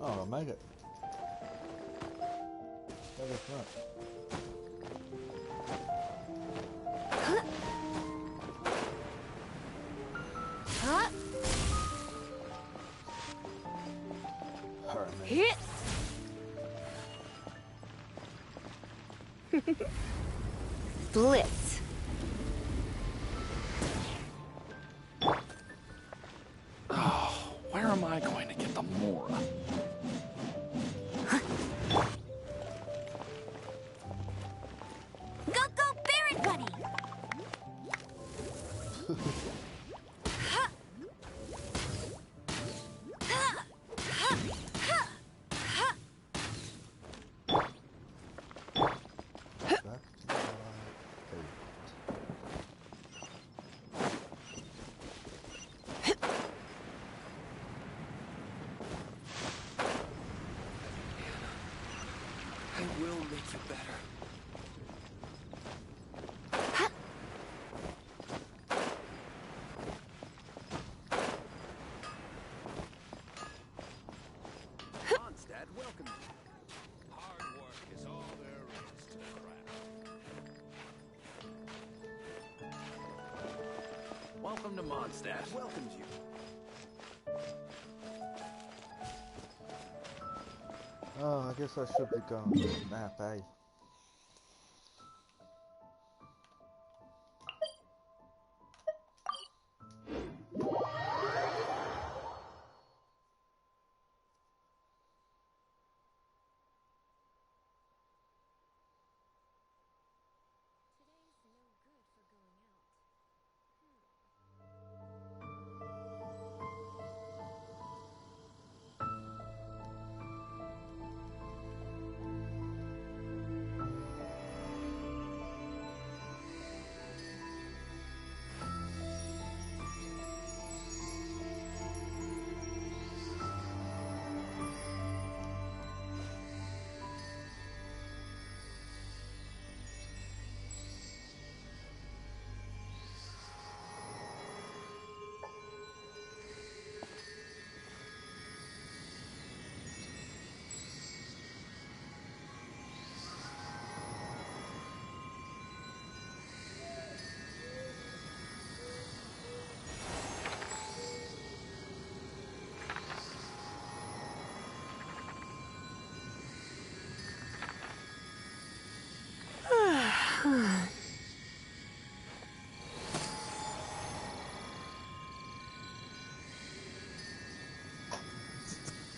Oh, I made it. That was right. Huh? Alright, man. Hit! Blitz. Oh, where am I going to get the Mora? Go, go, Baron Bunny! Back to the eight. I will make you better. Mondstadt welcomes you. Hard work is all there is to the craft. Welcome to Mondstadt welcomes you. Oh, I guess I should be going to the map, eh?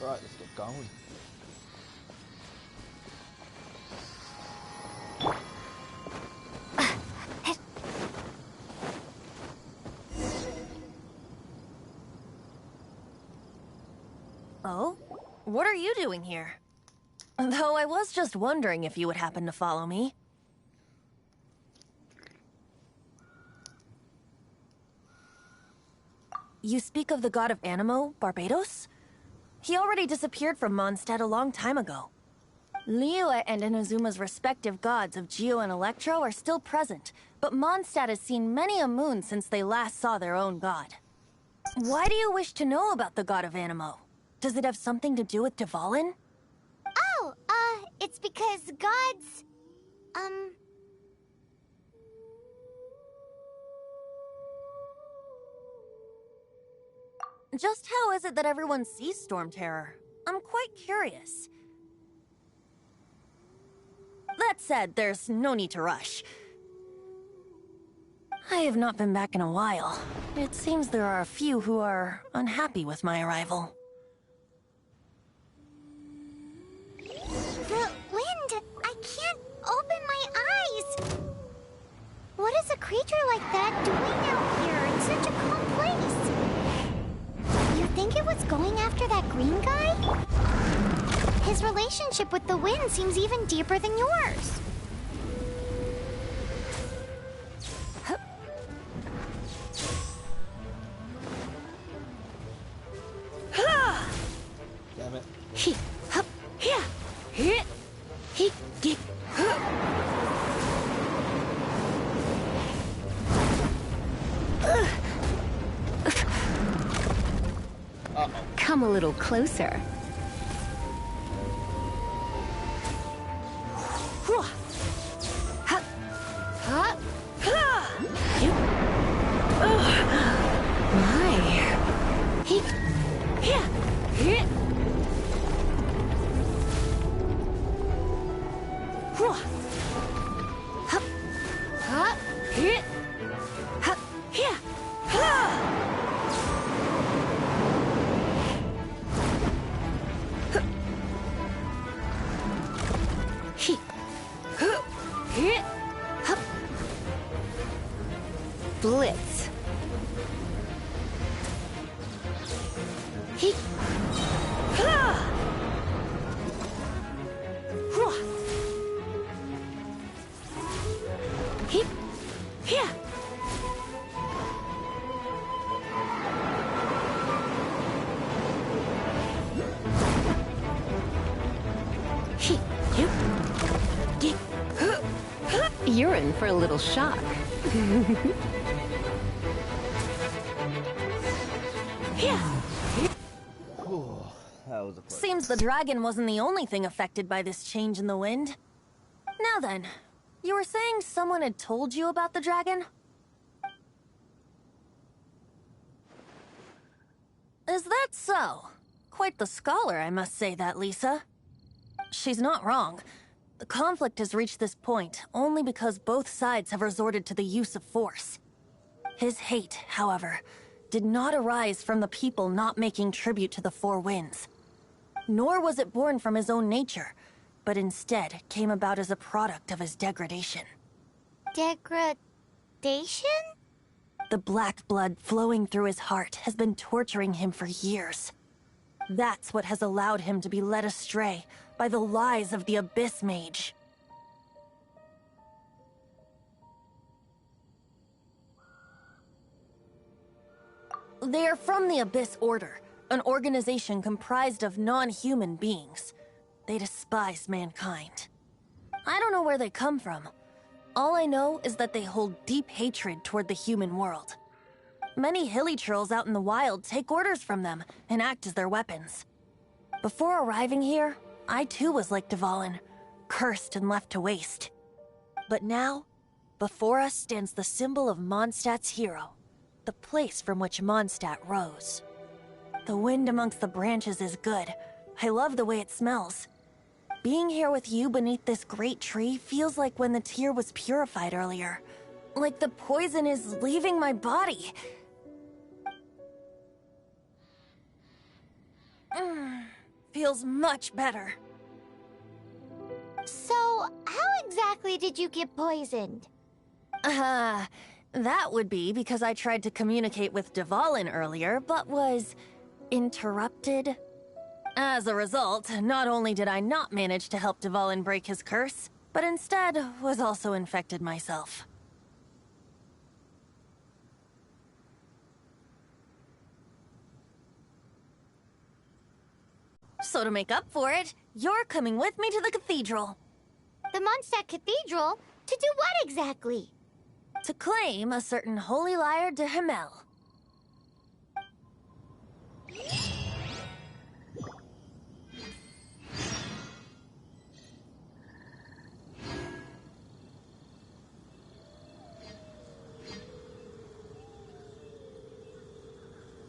Right, let's get going. Oh? What are you doing here? Though I was just wondering if you would happen to follow me. You speak of the god of Animo, Barbados? He already disappeared from Mondstadt a long time ago. Liyue and Inazuma's respective gods of Geo and Electro are still present, but Mondstadt has seen many a moon since they last saw their own god. Why do you wish to know about the god of Animo? Does it have something to do with Dvalin? Oh, it's because gods... Just how is it that everyone sees Storm Terror? I'm quite curious. That said, there's no need to rush. I have not been back in a while. It seems there are a few who are unhappy with my arrival. The wind! I can't open my eyes! What is a creature like that doing out here in such a calm place? You think it was going after that green guy? His relationship with the wind seems even deeper than yours. Damn it. He, hup, yeah, he, get, Come a little closer. My. He, yeah, yeah. Blitz. He. He. Yeah. He. You. Get. You're in for a little shock. That was a place. Seems the dragon wasn't the only thing affected by this change in the wind. Now then, you were saying someone had told you about the dragon? Is that so? Quite the scholar, I must say that, Lisa. She's not wrong. The conflict has reached this point only because both sides have resorted to the use of force. His hate, however, did not arise from the people not making tribute to the Four Winds. Nor was it born from his own nature, but instead came about as a product of his degradation. Degradation? The black blood flowing through his heart has been torturing him for years. That's what has allowed him to be led astray by the lies of the Abyss Mage. They are from the Abyss Order, an organization comprised of non-human beings. They despise mankind. I don't know where they come from. All I know is that they hold deep hatred toward the human world. Many hilichurls out in the wild take orders from them and act as their weapons. Before arriving here, I too was like Dvalin, cursed and left to waste. But now, before us stands the symbol of Mondstadt's hero, the place from which Mondstadt rose. The wind amongst the branches is good. I love the way it smells. Being here with you beneath this great tree feels like when the tear was purified earlier. Like the poison is leaving my body. Feels much better. So, how exactly did you get poisoned? That would be because I tried to communicate with Dvalin earlier, but was interrupted. As a result, not only did I not manage to help Dvalin break his curse, but instead was also infected myself. So to make up for it, you're coming with me to the cathedral. The Mondstadt Cathedral? To do what exactly? To claim a certain holy lyre de Himmel.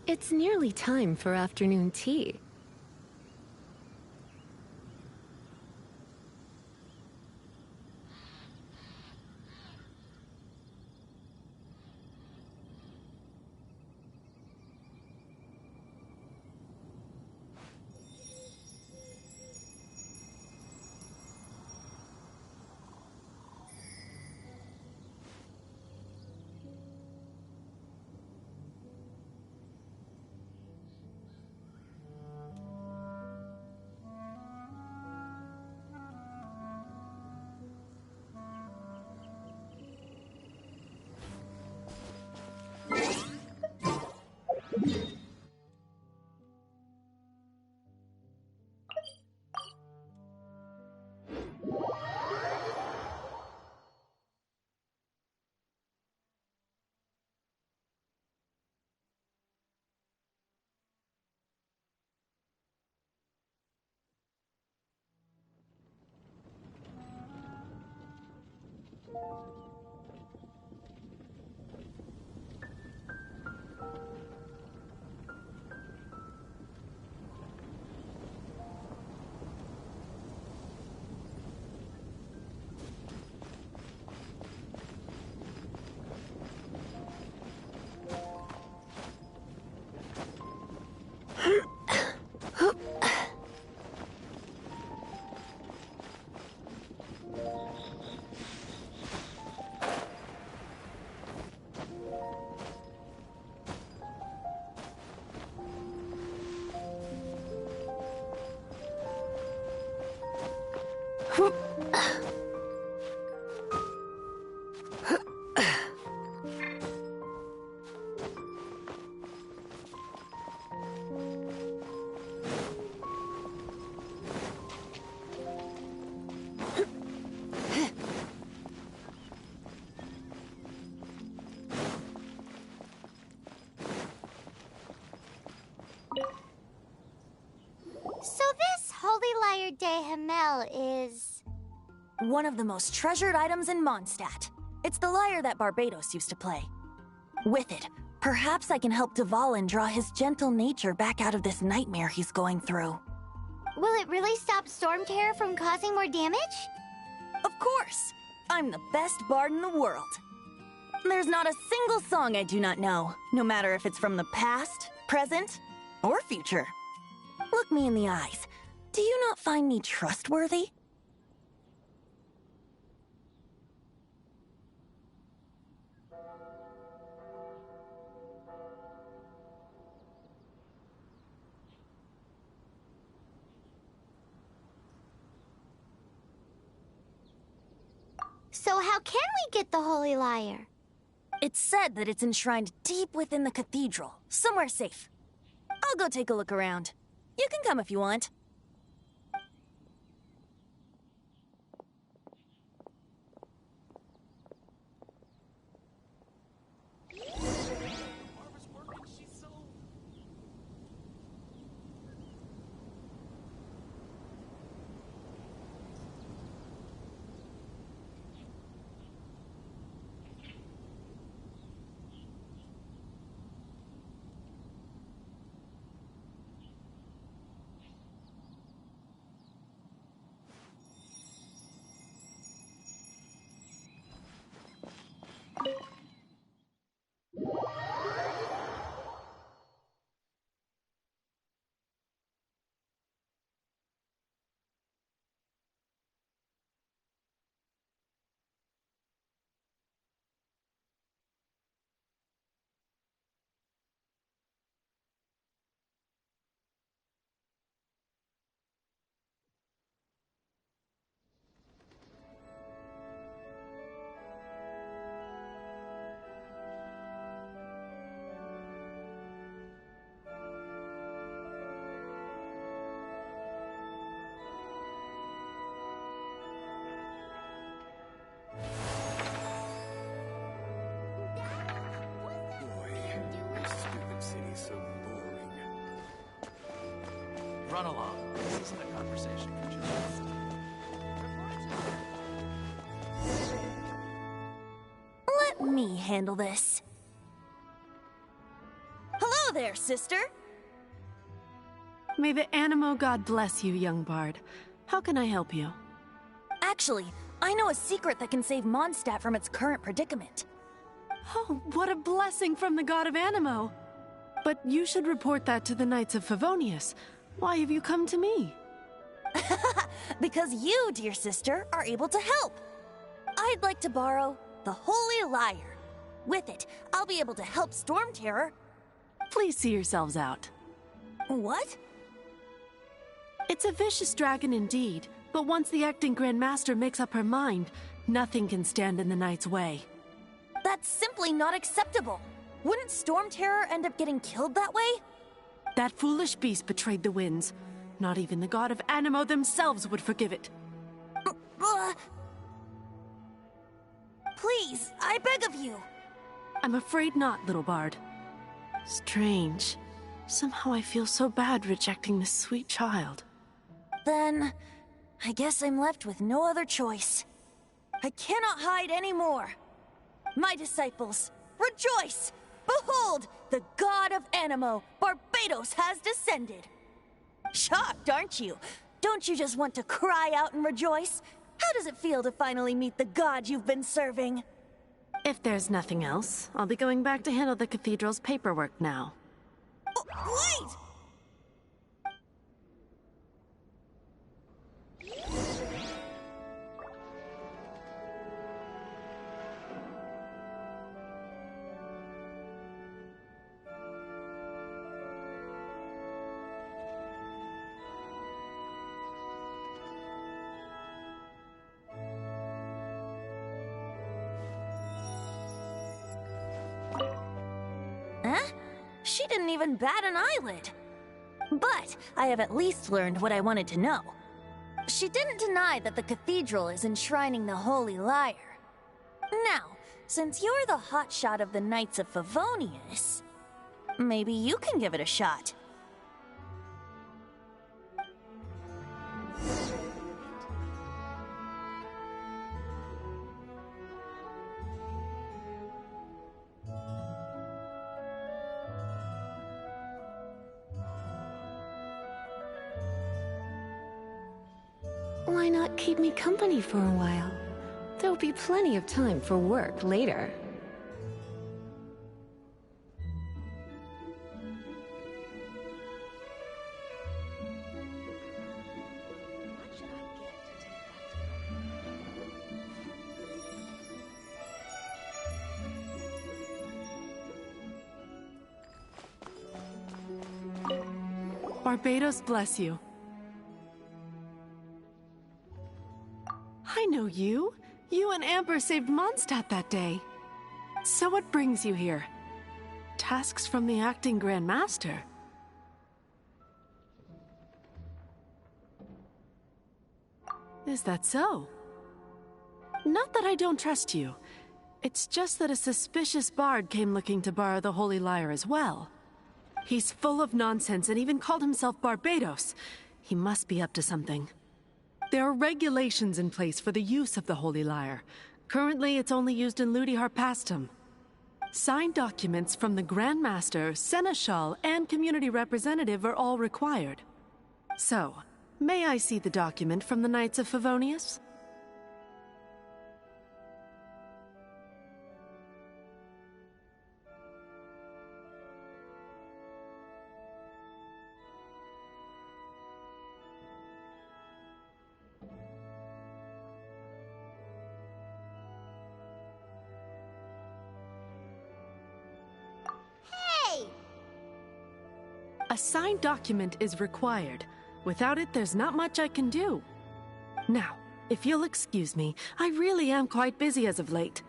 It's nearly time for afternoon tea. So this Holy Lyre de Himmel is... One of the most treasured items in Mondstadt. It's the lyre that Barbados used to play. With it, perhaps I can help Dvalin draw his gentle nature back out of this nightmare he's going through. Will it really stop Storm Terror from causing more damage? Of course! I'm the best bard in the world. There's not a single song I do not know, no matter if it's from the past, present, or future. Look me in the eyes. Do you not find me trustworthy? So how can we get the Holy Lyre? It's said that it's enshrined deep within the cathedral, somewhere safe. I'll go take a look around. You can come if you want. run along. This isn't a conversation for just... Let me handle this. Hello there, sister! May the Animo God bless you, young bard. How can I help you? Actually, I know a secret that can save Mondstadt from its current predicament. Oh, what a blessing from the god of Animo! But you should report that to the Knights of Favonius. Why have you come to me? Because you, dear sister, are able to help. I'd like to borrow the Holy Lyre. With it, I'll be able to help Storm Terror. Please see yourselves out. What? It's a vicious dragon indeed, but once the acting Grand Master makes up her mind, nothing can stand in the Knight's way. That's simply not acceptable. Wouldn't Storm Terror end up getting killed that way? That foolish beast betrayed the winds. Not even the god of Animo themselves would forgive it. Please, I beg of you. I'm afraid not, little bard. Strange. Somehow I feel so bad rejecting this sweet child. Then, I guess I'm left with no other choice. I cannot hide anymore. My disciples, rejoice! Behold, the god of Animo, Barbados, has descended. Shocked, aren't you? Don't you just want to cry out and rejoice? How does it feel to finally meet the god you've been serving? If there's nothing else, I'll be going back to handle the cathedral's paperwork now. Wait! Huh? She didn't even bat an eyelid. But I have at least learned what I wanted to know. She didn't deny that the cathedral is enshrining the Holy Lyre. Now, since you're the hotshot of the Knights of Favonius, maybe you can give it a shot. Why not keep me company for a while? There'll be plenty of time for work later. Barbados bless you. I know you. You and Amber saved Mondstadt that day. So what brings you here? Tasks from the acting Grand Master. Is that so? Not that I don't trust you. It's just that a suspicious bard came looking to borrow the Holy Lyre as well. He's full of nonsense and even called himself Barbados. He must be up to something. There are regulations in place for the use of the Holy Lyre. Currently, it's only used in Ludi Harpastum. Signed documents from the Grand Master, Seneschal, and Community Representative are all required. So, may I see the document from the Knights of Favonius? A signed document is required. Without it, there's not much I can do. Now, if you'll excuse me, I really am quite busy as of late.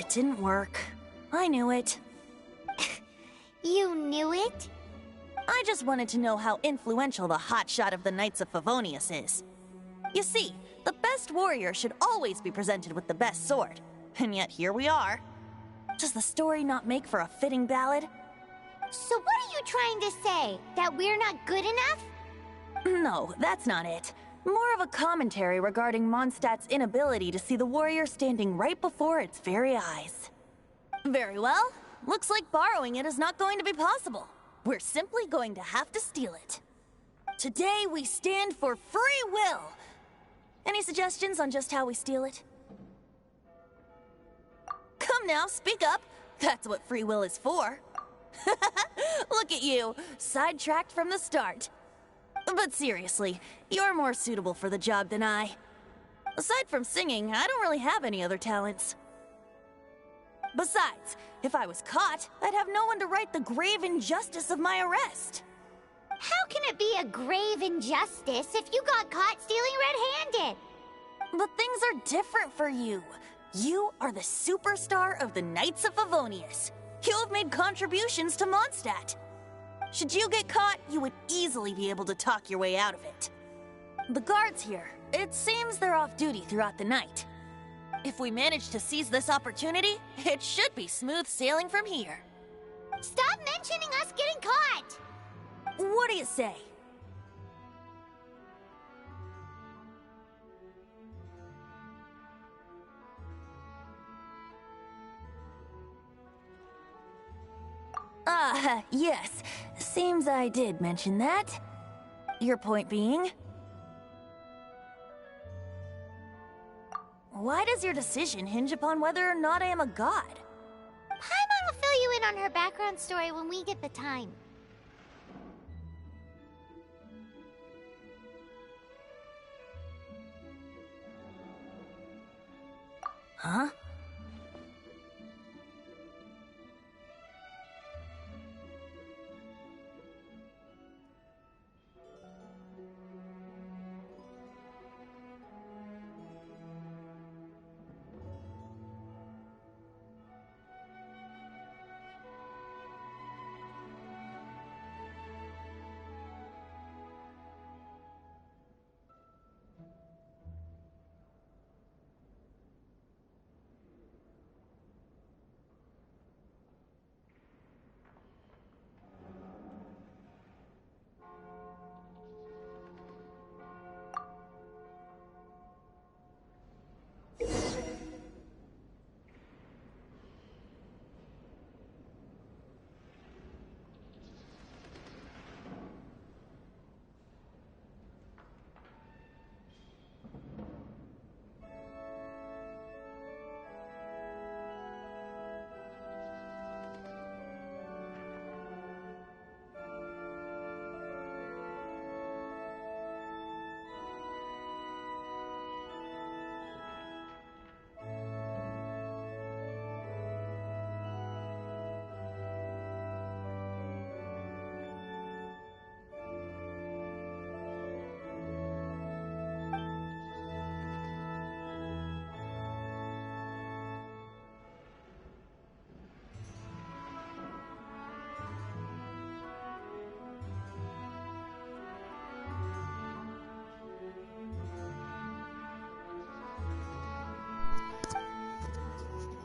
It didn't work. I knew it. You knew it? I just wanted to know how influential the hotshot of the Knights of Favonius is. You see, the best warrior should always be presented with the best sword. And yet here we are. Does the story not make for a fitting ballad? So what are you trying to say? That we're not good enough? No, that's not it. More of a commentary regarding Mondstadt's inability to see the warrior standing right before its very eyes. Very well. Looks like borrowing it is not going to be possible. We're simply going to have to steal it. Today we stand for free will. Any suggestions on just how we steal it? Come now, speak up. That's what free will is for. Look at you, sidetracked from the start. But seriously, you're more suitable for the job than I. Aside from singing, I don't really have any other talents. Besides, if I was caught, I'd have no one to right the grave injustice of my arrest. How can it be a grave injustice if you got caught stealing red-handed? But things are different for you. You are the superstar of the Knights of Favonius. You have made contributions to Mondstadt. Should you get caught, you would easily be able to talk your way out of it. The guards here, it seems they're off duty throughout the night. If we manage to seize this opportunity, it should be smooth sailing from here. Stop mentioning us getting caught! What do you say? Yes. Seems I did mention that. Your point being? Why does your decision hinge upon whether or not I am a god? Paimon will fill you in on her background story when we get the time. Huh?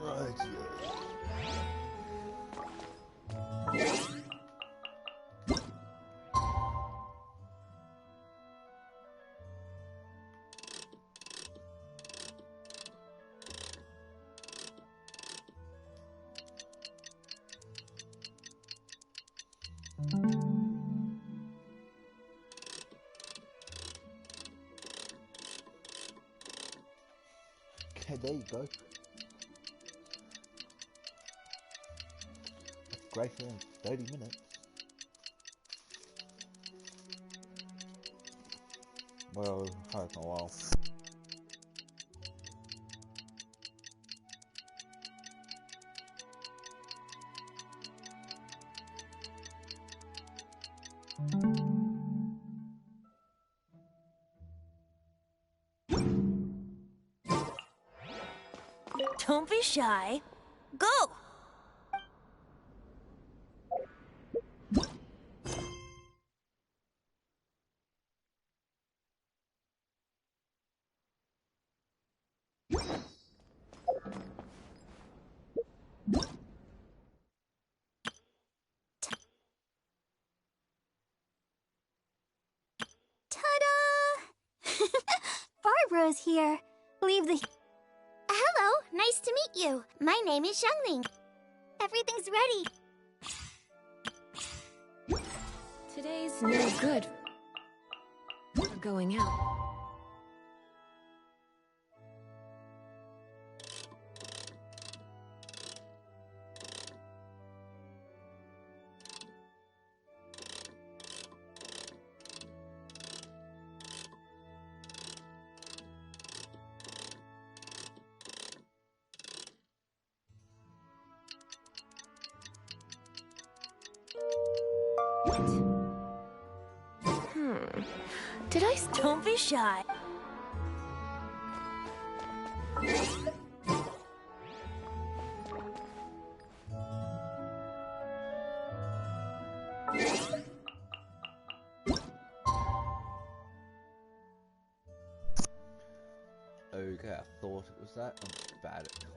Right, okay, there you go. Great for 30 minutes. Well, hard for a while. Don't be shy. Go! Ta-da! Barbara's here. Leave the... Hello, nice to meet you. My name is Xiangling. Everything's ready. Today's no good for going out. Did I... Don't be shy. Okay, I thought it was that. I'm bad at time.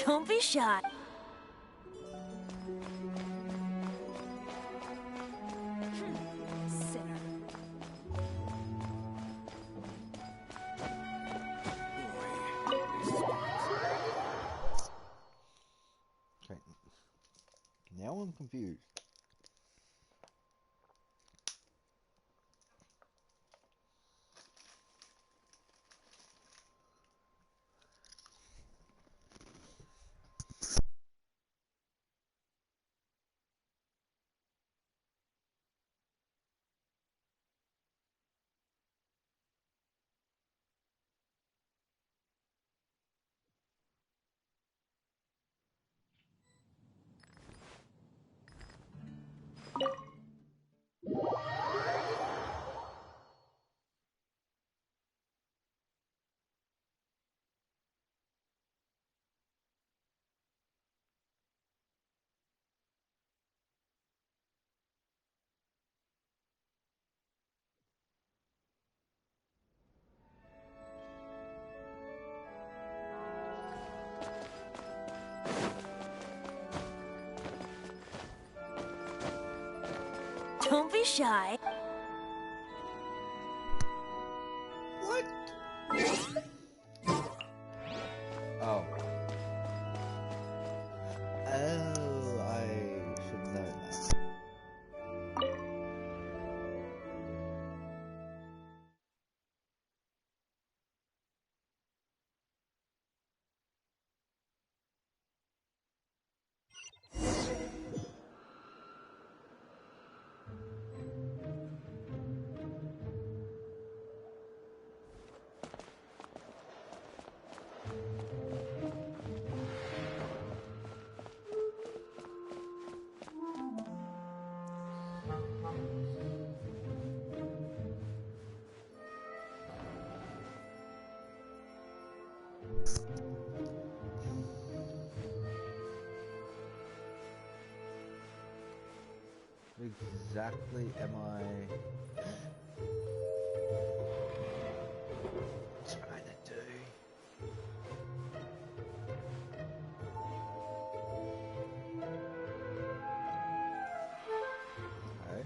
Don't be shy. Sinner. Okay. Now I'm confused. Don't be shy. What? Oh. Oh, I should know that. Exactly am I trying to do? Okay.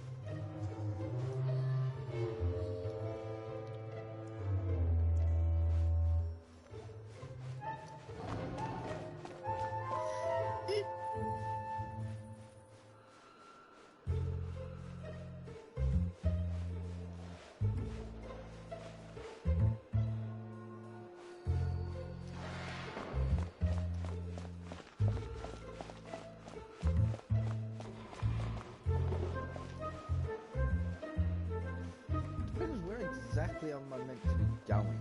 Where exactly am I meant to be going?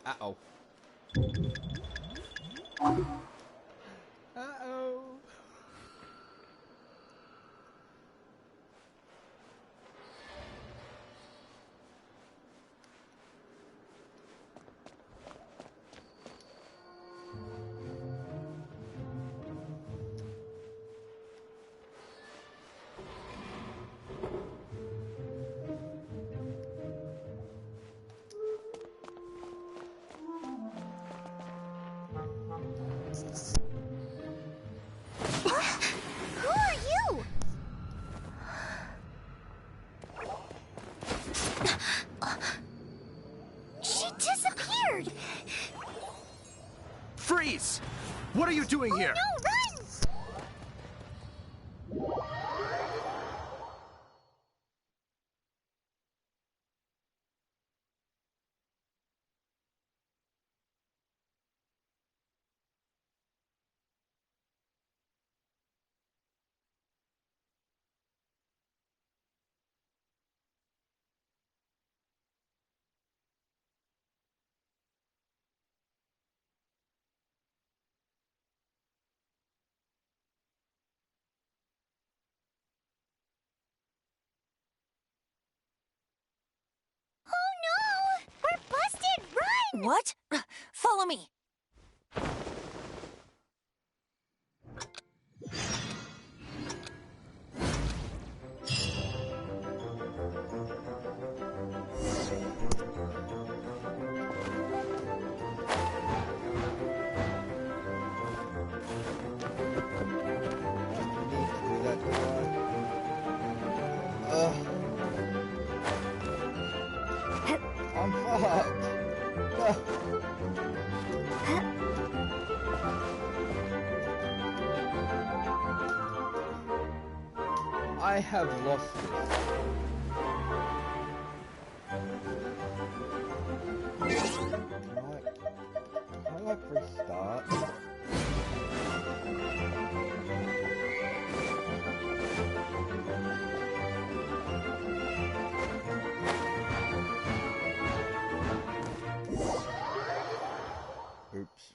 Uh-oh. Uh-oh. Who are you? She disappeared! Freeze! What are you doing here? No, run! Oh no! We're busted! Run! What? Follow me. I'm fucked. I have lost this. Can I like restart? Oops.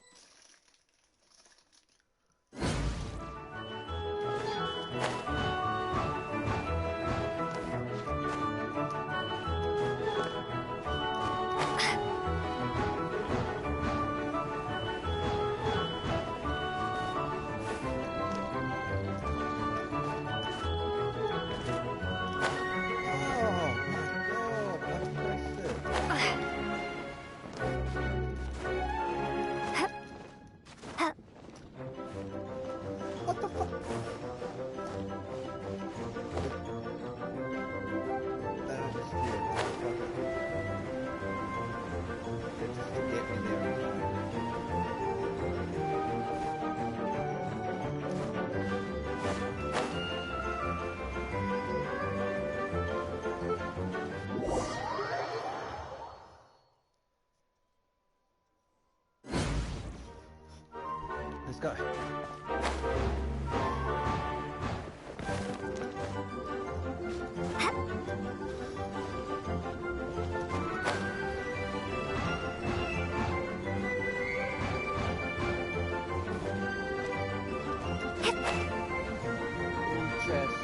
Let's go. Chest.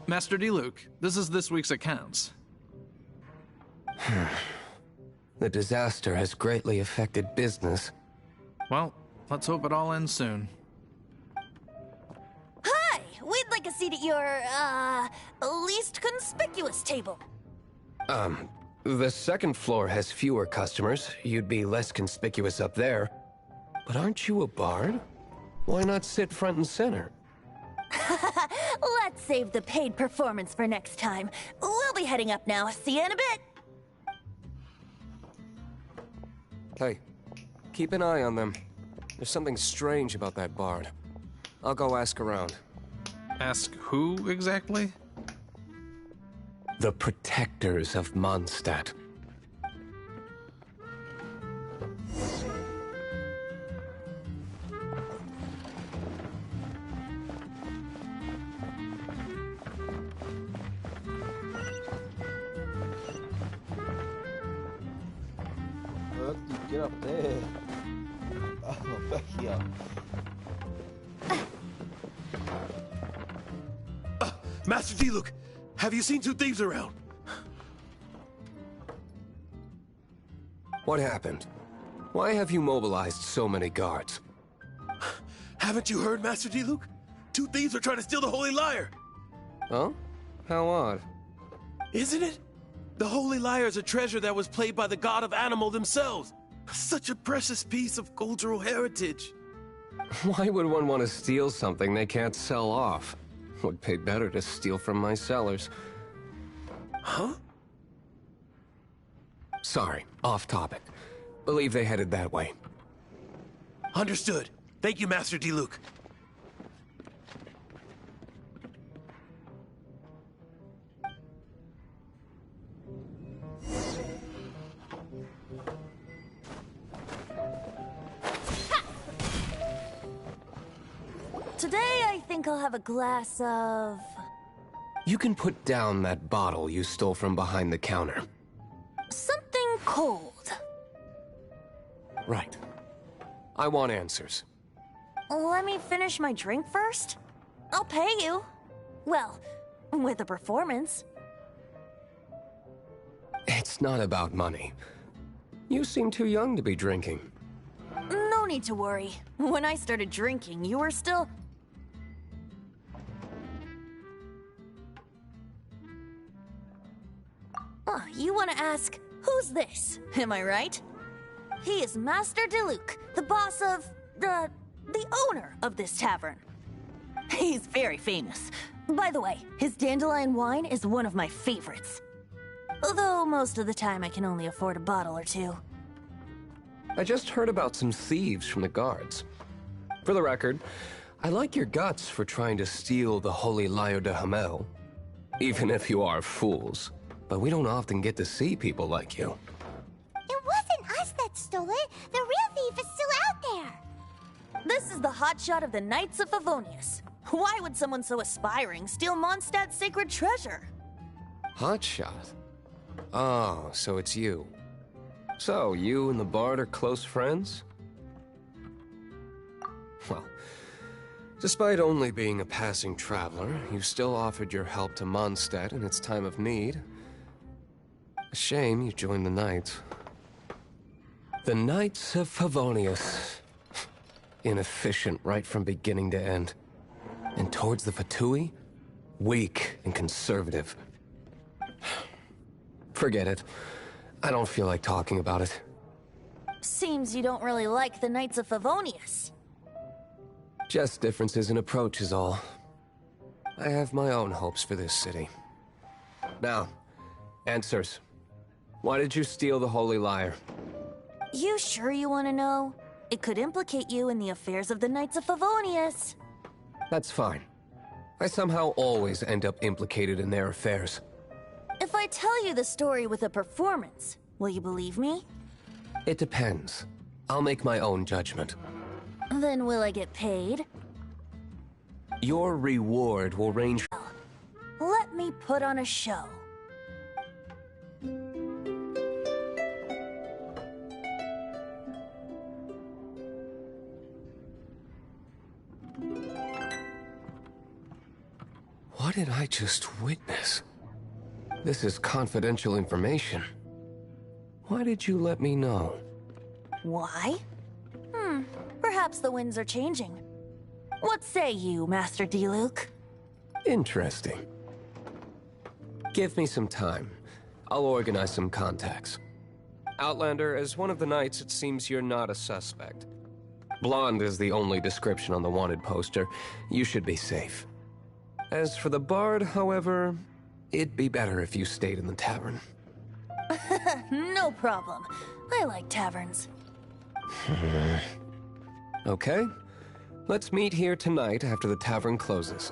Master Diluc, this is this week's accounts. The disaster has greatly affected business. Well, let's hope it all ends soon. Hi! We'd like a seat at your, least conspicuous table. The second floor has fewer customers. You'd be less conspicuous up there. But aren't you a bard? Why not sit front and center? Let's save the paid performance for next time. We'll be heading up now. See you in a bit. Hey, keep an eye on them. There's something strange about that bard. I'll go ask around. Ask who exactly? The protectors of Mondstadt. Get up there. Oh, back here. Master Diluc, have you seen two thieves around? What happened? Why have you mobilized so many guards? Haven't you heard, Master Diluc? Two thieves are trying to steal the Holy Lyre. Huh? How odd. Isn't it? The Holy Lyre is a treasure that was played by the god of animal themselves. Such a precious piece of cultural heritage. Why would one want to steal something they can't sell off? Would pay better to steal from my sellers. Huh? Sorry, off topic. Believe they headed that way. Understood. Thank you, Master Diluc. Today, I think I'll have a glass of... You can put down that bottle you stole from behind the counter. something cold. Right. I want answers. Let me finish my drink first. I'll pay you. Well, with a performance. It's not about money. You seem too young to be drinking. No need to worry. When I started drinking, you were still... You want to ask, who's this? Am I right? He is Master Diluc, the boss of... the owner of this tavern. He's very famous. By the way, his dandelion wine is one of my favorites. Although most of the time I can only afford a bottle or two. I just heard about some thieves from the guards. For the record, I like your guts for trying to steal the Holy Lyre de Hamel. Even if you are fools. But we don't often get to see people like you. It wasn't us that stole it. The real thief is still out there. This is the hotshot of the Knights of Favonius. Why would someone so aspiring steal Mondstadt's sacred treasure? Hotshot? Oh, so it's you. So, you and the Bard are close friends? Well, despite only being a passing traveler, you still offered your help to Mondstadt in its time of need. A shame you joined the Knights. The Knights of Favonius. Inefficient right from beginning to end. And towards the Fatui, weak and conservative. Forget it. I don't feel like talking about it. Seems you don't really like the Knights of Favonius. Just differences in approach is all. I have my own hopes for this city. Now, answers. Why did you steal the Holy Lyre? You sure you want to know? It could implicate you in the affairs of the Knights of Favonius. That's fine. I somehow always end up implicated in their affairs. If I tell you the story with a performance, will you believe me? It depends. I'll make my own judgment. Then will I get paid? Your reward will range... Let me put on a show. What did I just witness? This is confidential information. Why did you let me know? Why? Perhaps the winds are changing. What say you, Master Diluc? Interesting. Give me some time. I'll organize some contacts. Outlander, as one of the Knights, it seems you're not a suspect. Blonde is the only description on the wanted poster. You should be safe. As for the bard, however, it'd be better if you stayed in the tavern. No problem. I like taverns. Okay. Let's meet here tonight after the tavern closes.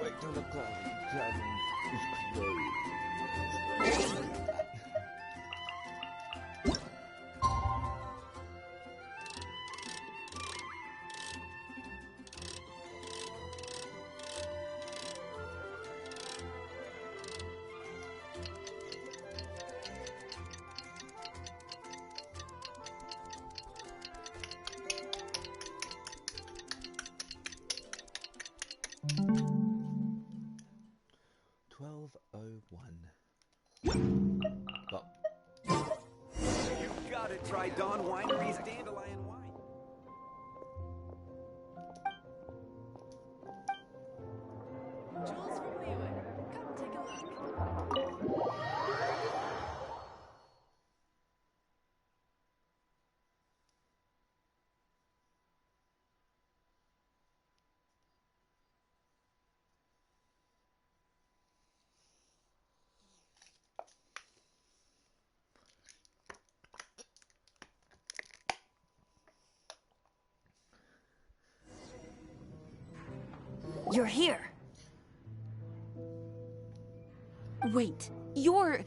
Wait till the tavern is closed. But You gotta try Dawn Winery's Dandelion Wine. Jules from Leeway. Come take a look. You're here. Wait, you're...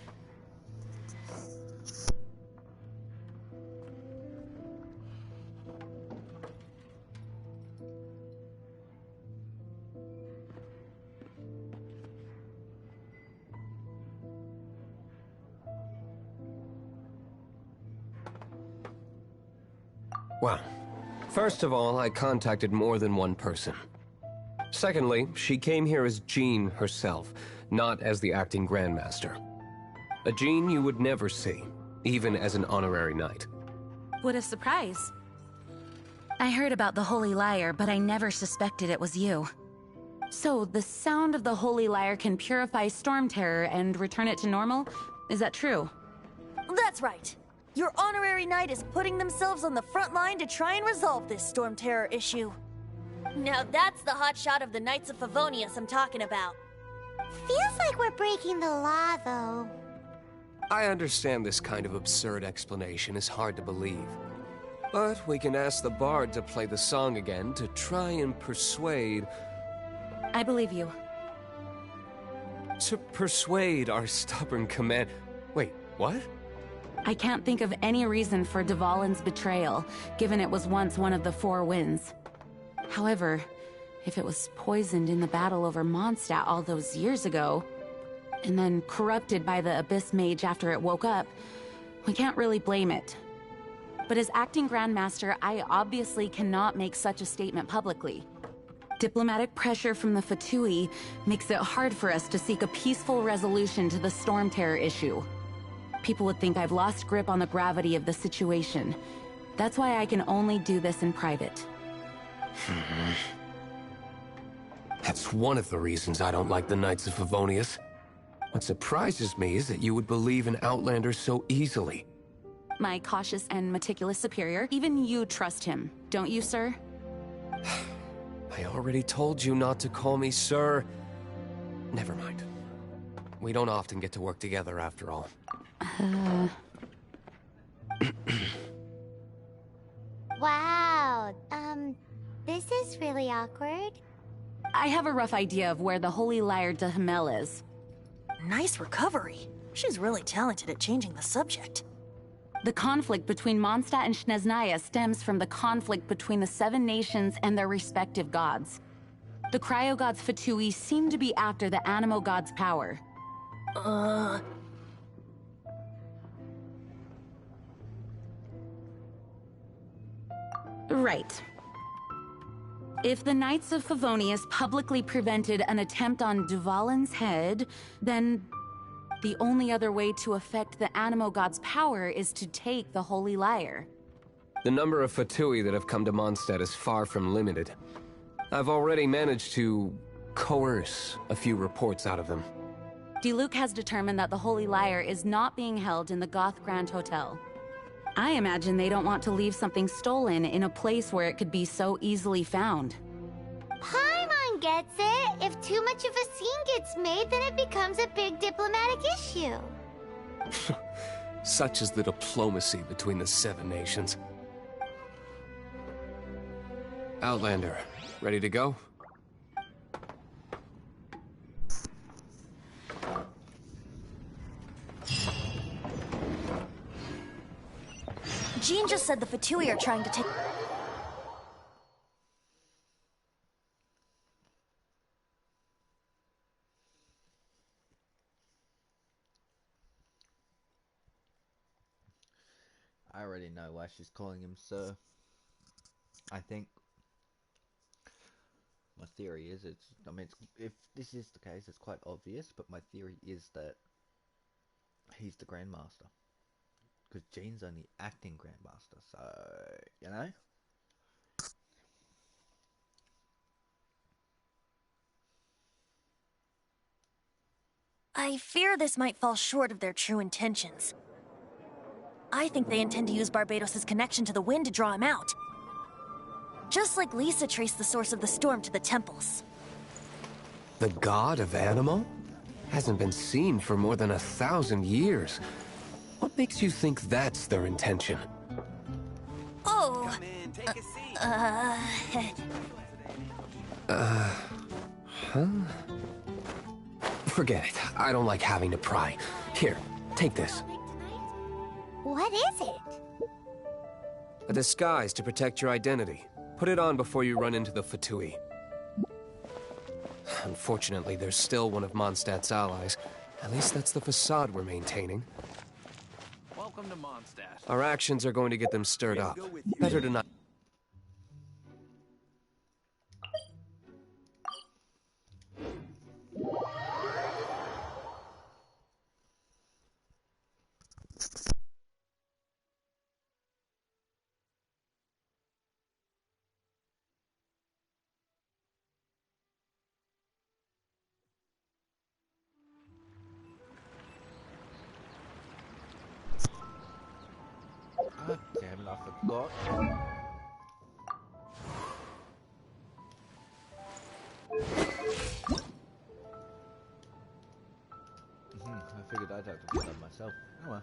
Well, first of all, I contacted more than one person. Secondly, she came here as Jean herself, not as the acting Grandmaster. A Jean you would never see, even as an honorary knight. What a surprise. I heard about the Holy Lyre, but I never suspected it was you. So, the sound of the Holy Lyre can purify Storm Terror and return it to normal? Is that true? That's right. Your honorary knight is putting themselves on the front line to try and resolve this Storm Terror issue. Now that's the hotshot of the Knights of Favonius I'm talking about. Feels like we're breaking the law, though. I understand this kind of absurd explanation is hard to believe. But we can ask the bard to play the song again to try and persuade... I believe you. To persuade our stubborn command... Wait, what? I can't think of any reason for Dvalin's betrayal, given it was once one of the Four Winds. However, if it was poisoned in the battle over Mondstadt all those years ago, and then corrupted by the Abyss Mage after it woke up, we can't really blame it. But as acting Grandmaster, I obviously cannot make such a statement publicly. Diplomatic pressure from the Fatui makes it hard for us to seek a peaceful resolution to the Storm Terror issue. People would think I've lost grip on the gravity of the situation. That's why I can only do this in private. That's one of the reasons I don't like the Knights of Favonius. What surprises me is that you would believe in Outlanders so easily. My cautious and meticulous superior, even you trust him, don't you, sir? I already told you not to call me sir. Never mind. We don't often get to work together after all. Wow, this is really awkward. I have a rough idea of where the Holy Lyre de Himmel is. Nice recovery. She's really talented at changing the subject. The conflict between Mondstadt and Snezhnaya stems from the conflict between the Seven Nations and their respective gods. The Cryo Gods Fatui seem to be after the Animo God's power. Right. If the Knights of Favonius publicly prevented an attempt on Duvalin's head, then the only other way to affect the Animo God's power is to take the Holy Lyre. The number of Fatui that have come to Mondstadt is far from limited. I've already managed to coerce a few reports out of them. Diluc has determined that the Holy Lyre is not being held in the Goth Grand Hotel. I imagine they don't want to leave something stolen in a place where it could be so easily found. Paimon gets it. If too much of a scene gets made, then it becomes a big diplomatic issue. Such is the diplomacy between the Seven Nations. Outlander, ready to go? Jean just said the Fatui are trying to take... I already know why she's calling him Sir. I think my theory is if this is the case, it's quite obvious, but my theory is that he's the Grandmaster. Because Jean's only acting Grandmaster, so, you know? I fear this might fall short of their true intentions. I think they intend to use Barbados' connection to the wind to draw him out. Just like Lisa traced the source of the storm to the temples. The god of Animo? Hasn't been seen for more than 1,000 years. What makes you think that's their intention? Oh! Come in, take a seat. Huh? Forget it. I don't like having to pry. Here, take this. What is it? A disguise to protect your identity. Put it on before you run into the Fatui. Unfortunately, there's still one of Mondstadt's allies. At least that's the facade we're maintaining. Welcome to Mondstadt. Our actions are going to get them stirred up. Better to not... Ah, damn it, I forgot. I figured I'd have to do that myself. Oh well.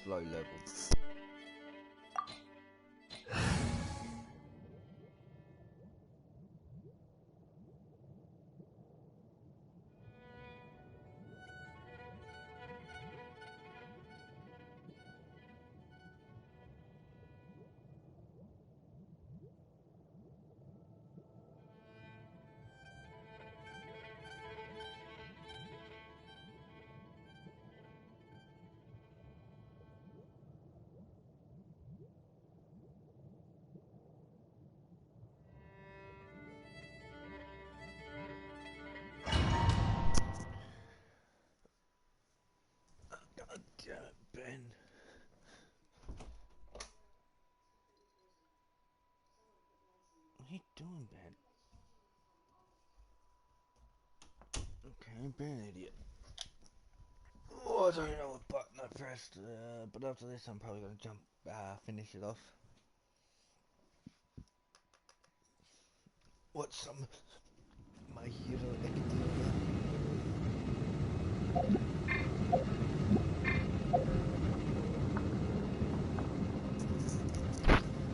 Low level. Damn it, Ben. What are you doing, Ben? Okay, I'm being an idiot. Oh, I don't know what button I pressed, but after this I'm probably going to finish it off. Watch some My Hero Academia.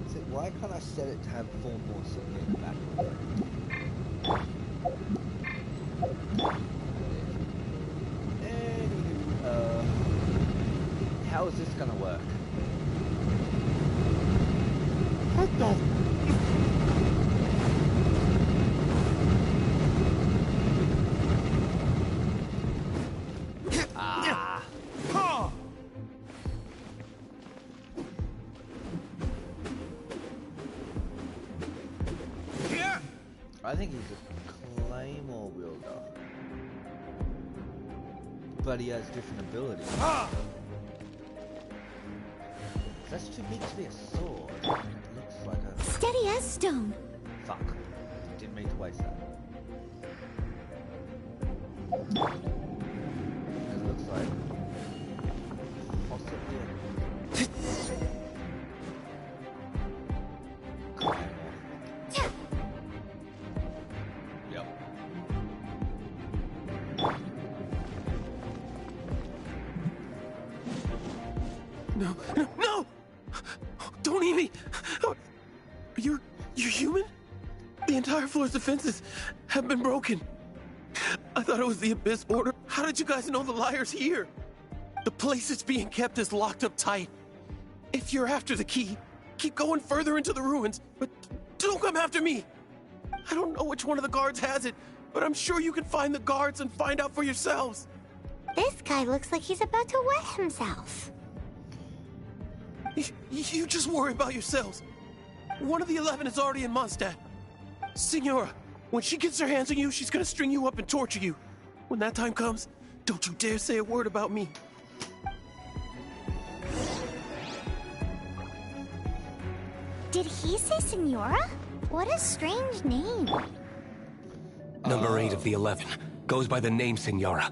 So why can't I set it to have 4 more submit backwards? How is this gonna work? What the? Ah. I think he's a claymore wielder, but he has different abilities. That's too big to be a sword. It looks like a... Steady as stone. Fuck. Didn't mean to waste that. It looks like... possibly a... Yep. No, no, no! Don't eat me! You're human? The entire floor's defenses have been broken. I thought it was the Abyss Order. How did you guys know the liar's here? The place it's being kept is locked up tight. If you're after the key, keep going further into the ruins, but don't come after me. I don't know which one of the guards has it, but I'm sure you can find the guards and find out for yourselves. This guy looks like he's about to wet himself. You just worry about yourselves. One of the 11 is already in Mondstadt. Signora, when she gets her hands on you, she's gonna string you up and torture you. When that time comes, don't you dare say a word about me. Did he say Senora? What a strange name. Number 8 of the 11 goes by the name Senora.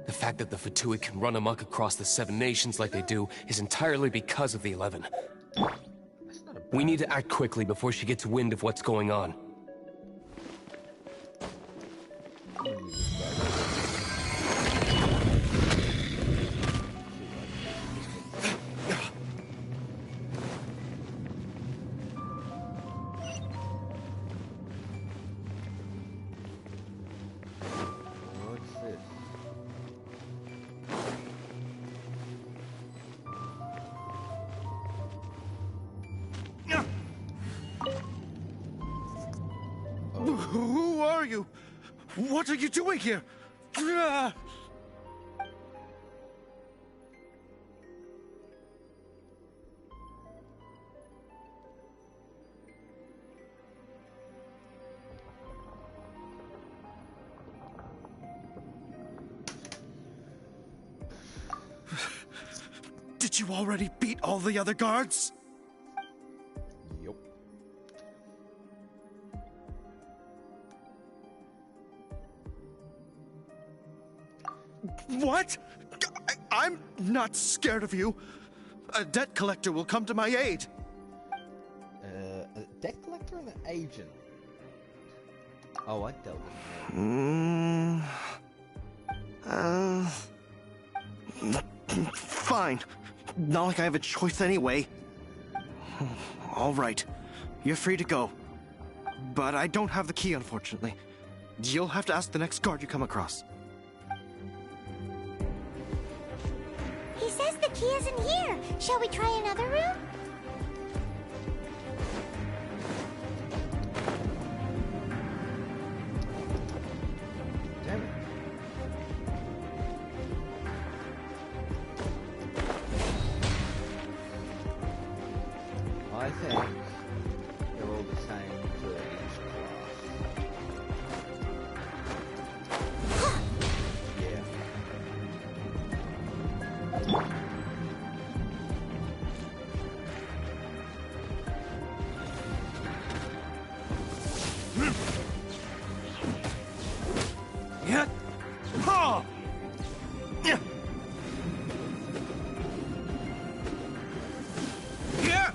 The fact that the Fatui can run amok across the 7 nations like they do is entirely because of the 11. We need to act quickly before she gets wind of what's going on. Who are you? What are you doing here? Did you already beat all the other guards? Yep. What? I'm not scared of you. A debt collector will come to my aid. A debt collector and an agent? Oh, I dealt with him. Fine. Not like I have a choice anyway. All right. You're free to go. But I don't have the key, unfortunately. You'll have to ask the next guard you come across. He says the key isn't here. Shall we try another room? Damn it. I think they're all the same to each class. Yeah. Yeah. Ha! Yeah. Yeah.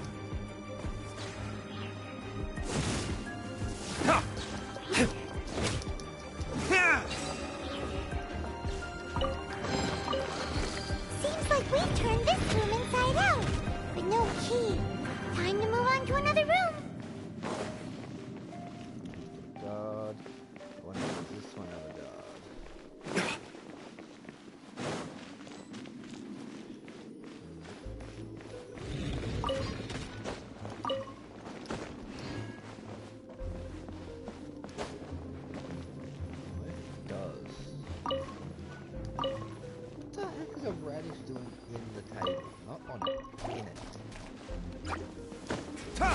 Ha! Yeah. Seems like we've turned this room inside out, but no key. Time to move on to another room. God. What is this one of a god? It does. What the heck is a radish doing in the table? Not on it, in it. Ha!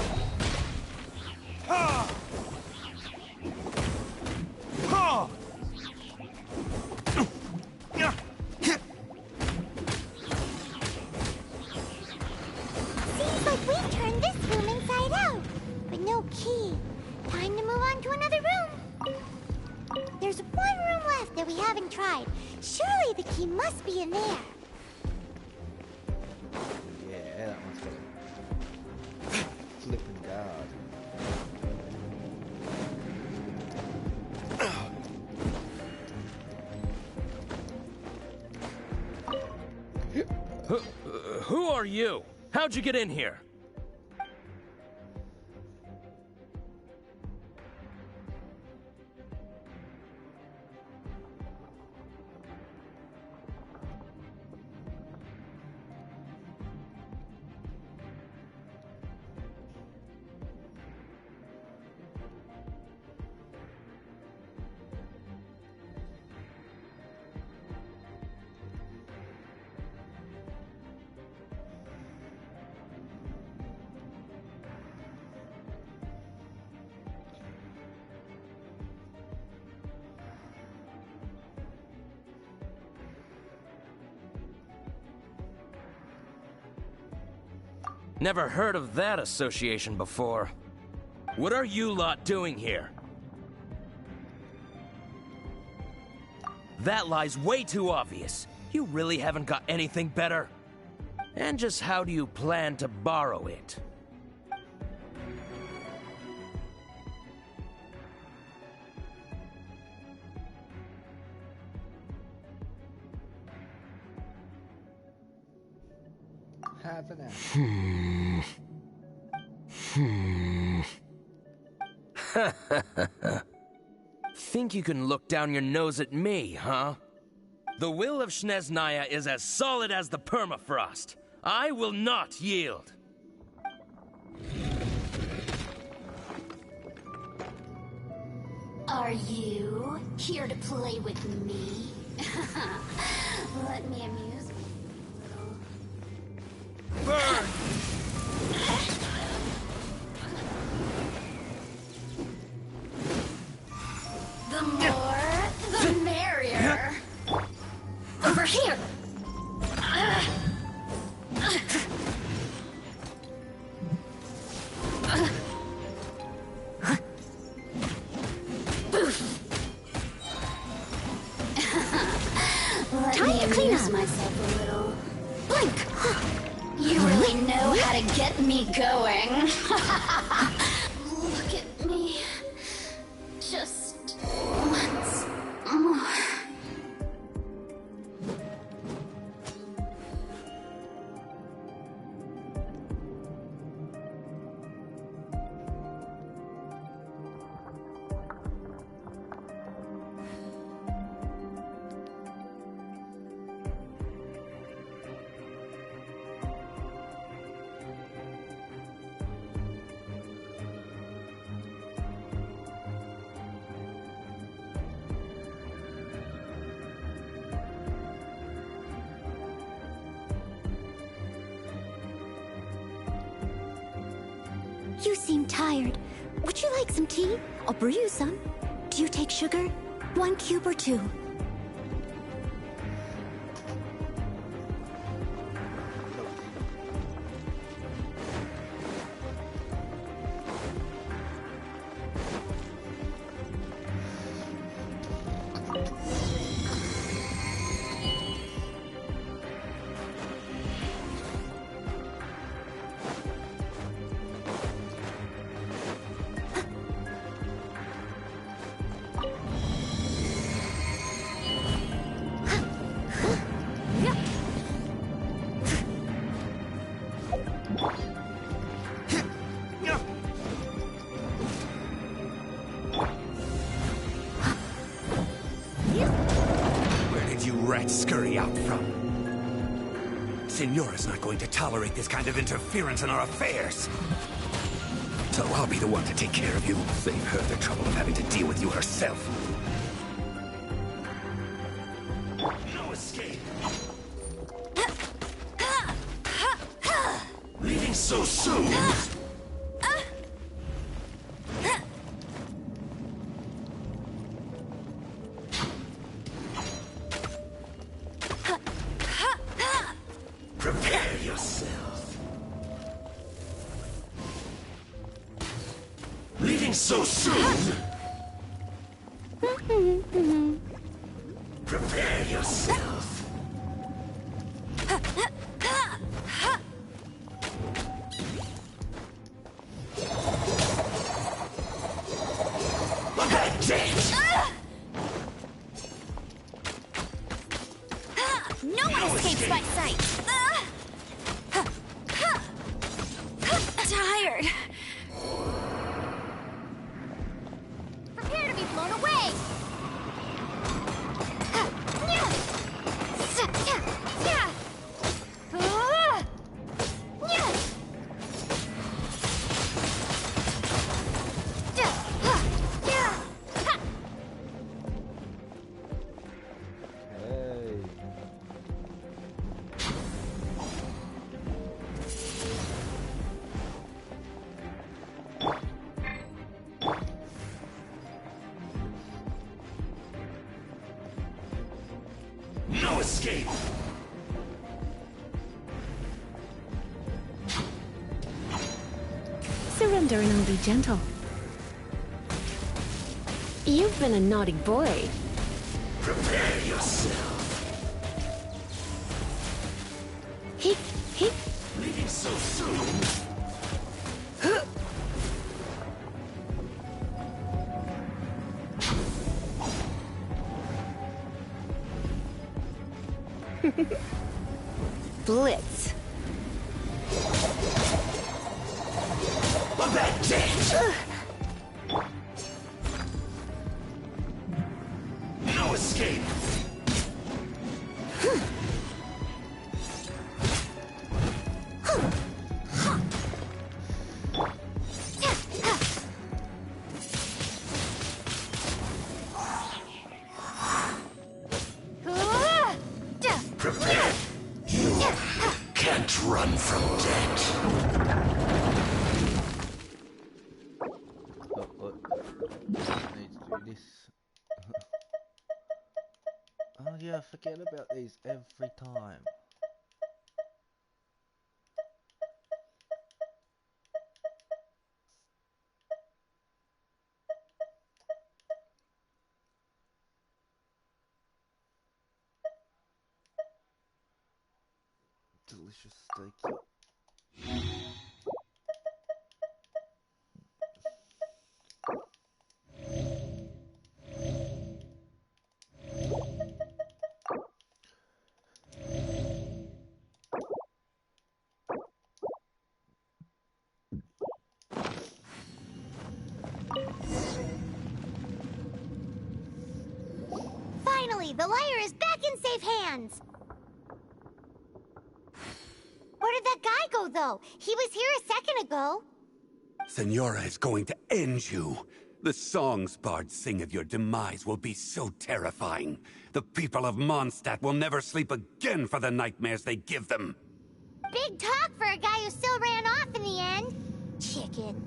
Ha! Ha! Yeah. Seems like we've turned this room inside out, but no key. Time to move on to another room. There's one room left that we haven't tried. Surely the key must be in there. Yeah, that one's got a flipping guard. Who are you? How'd you get in here? Never heard of that association before. What are you lot doing here? That lie's way too obvious. You really haven't got anything better? And just how do you plan to borrow it? Have an Think you can look down your nose at me, huh? The will of Snezhnaya is as solid as the permafrost. I will not yield. Are you here to play with me? Let me amuse you. Burn! The more, the merrier. Over here. Time to clean up myself a little. Blink. You really know how to get me going. Look at me. Just once more. You seem tired. Would you like some tea? I'll brew you some. Do you take sugar? 1 cube or 2? scurry out from. Signora's not going to tolerate this kind of interference in our affairs. So I'll be the one to take care of you. Save her the trouble of having to deal with you herself. No escape. Leaving so soon? Prepare yourself. Leaving so soon? Prepare yourself. No one escapes my sight. Tired. Prepare to be blown away! No escape! Surrender and be gentle. You've been a naughty boy. Prepare yourself. He... Leaving so soon? Blitz. No escape! Prepare! You can't run from death. Oh, I need to do this. Oh yeah, I forget about these every time. Delicious steak. Finally, the liar is back in safe hands! Where did that guy go, though? He was here a second ago. Senora is going to end you. The songs bards sing of your demise will be so terrifying. The people of Mondstadt will never sleep again for the nightmares they give them. Big talk for a guy who still ran off in the end. Chicken.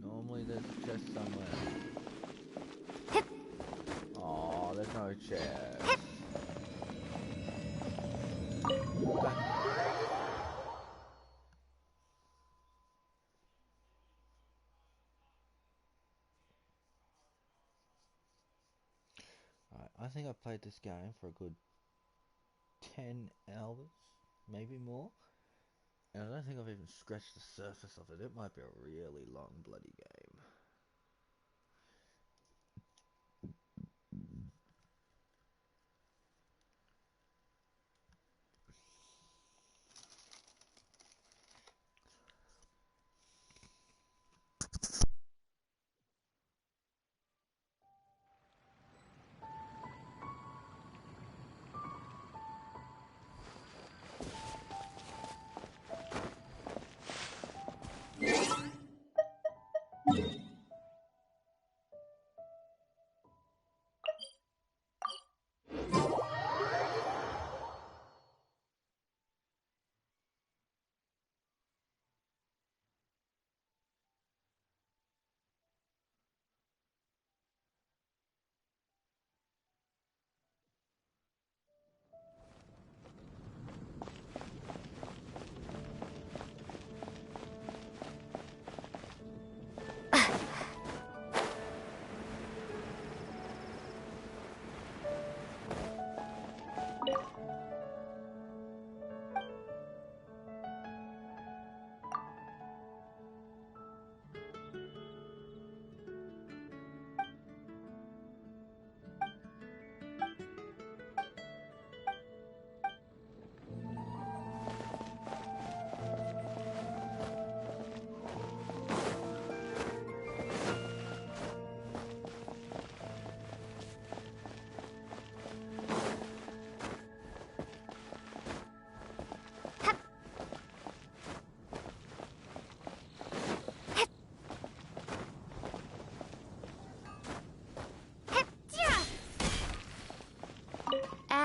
Normally there's chest somewhere. Oh, there's no chest. Okay. Alright, I think I've played this game for a good 10 hours, maybe more. And I don't think I've even scratched the surface of it. It might be a really long bloody game.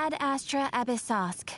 Ad Astra Abyssosk.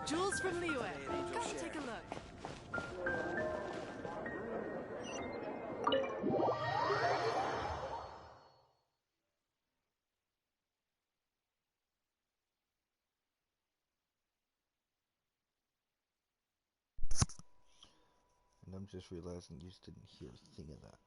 Jules from Liyue. Come take a look. And I'm just realizing you just didn't hear a thing of that.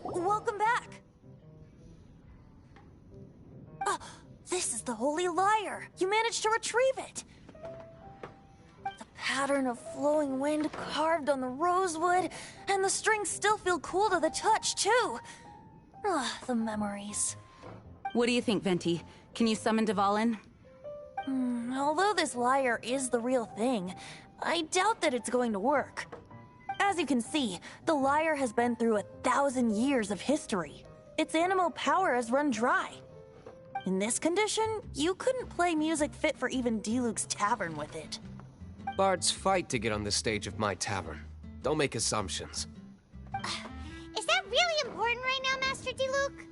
Welcome back! This is the Holy Lyre! You managed to retrieve it! The pattern of flowing wind carved on the rosewood, and the strings still feel cool to the touch, too! The memories. What do you think, Venti? Can you summon Dvalin? Although this lyre is the real thing, I doubt that it's going to work. As you can see, the lyre has been through 1,000 years of history. Its animal power has run dry. In this condition, you couldn't play music fit for even Diluc's tavern with it. Bards fight to get on the stage of my tavern. Don't make assumptions. Is that really important right now, Master Diluc?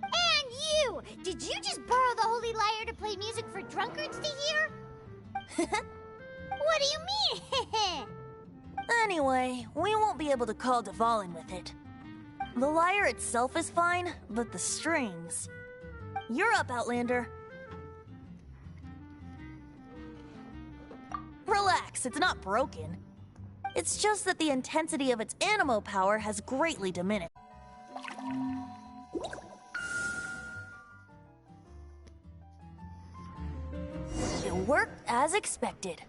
And you! Did you just borrow the Holy Lyre to play music for drunkards to hear? What do you mean? Anyway, we won't be able to call Dvalin with it. The lyre itself is fine, but the strings... You're up, Outlander. Relax, it's not broken. It's just that the intensity of its animo power has greatly diminished. It worked as expected.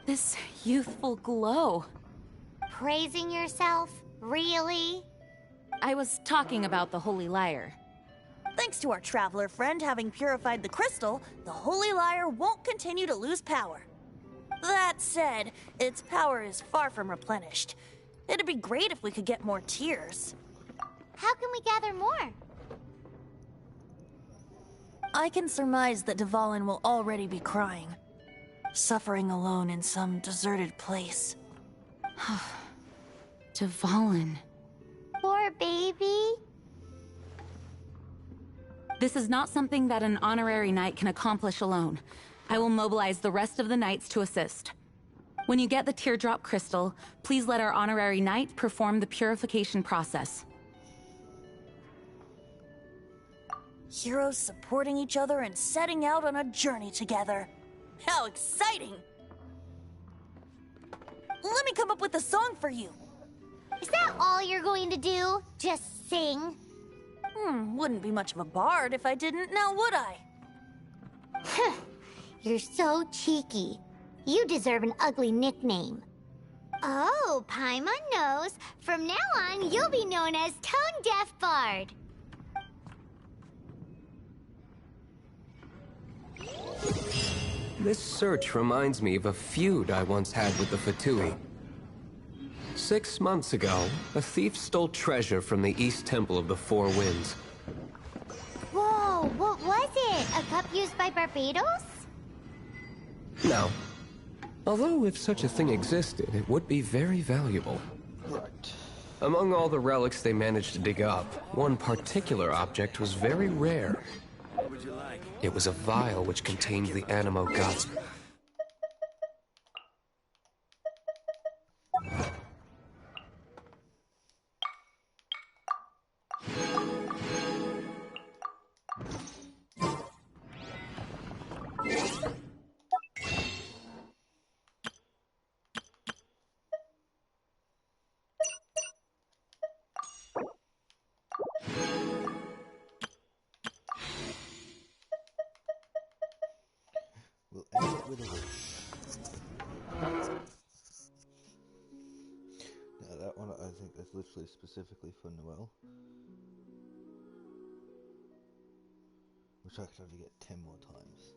This youthful glow. Praising yourself? Really? I was talking about the Holy Lyre. Thanks to our traveler friend having purified the crystal, the Holy Lyre won't continue to lose power. That said, its power is far from replenished. It'd be great if we could get more tears. How can we gather more? I can surmise that Dvalin will already be crying, suffering alone in some deserted place. Dvalin. Poor baby. This is not something that an honorary knight can accomplish alone. I will mobilize the rest of the knights to assist. When you get the teardrop crystal, please let our honorary knight perform the purification process. Heroes supporting each other and setting out on a journey together. How exciting! Let me come up with a song for you. Is that all you're going to do? Just sing? Wouldn't be much of a bard if I didn't, now would I? You're so cheeky. You deserve an ugly nickname. Oh, Paimon knows. From now on, you'll be known as Tone Deaf Bard. This search reminds me of a feud I once had with the Fatui. 6 months ago, a thief stole treasure from the East Temple of the Four Winds. Whoa, what was it? A cup used by Barbados? No. Although if such a thing existed, it would be very valuable. Right. Among all the relics they managed to dig up, one particular object was very rare. What would you like? It was a vial which contained the Animo gods. We'll end it with a wish. Now that one I think is literally specifically for Noelle. Which I could only get 10 more times.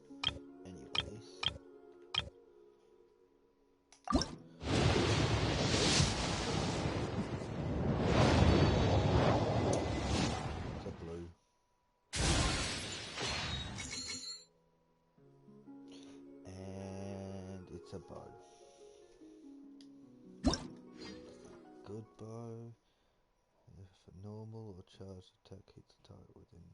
Anyways. It's a blue. And it's a bow. Good bow. If a normal or charged attack hits a target within.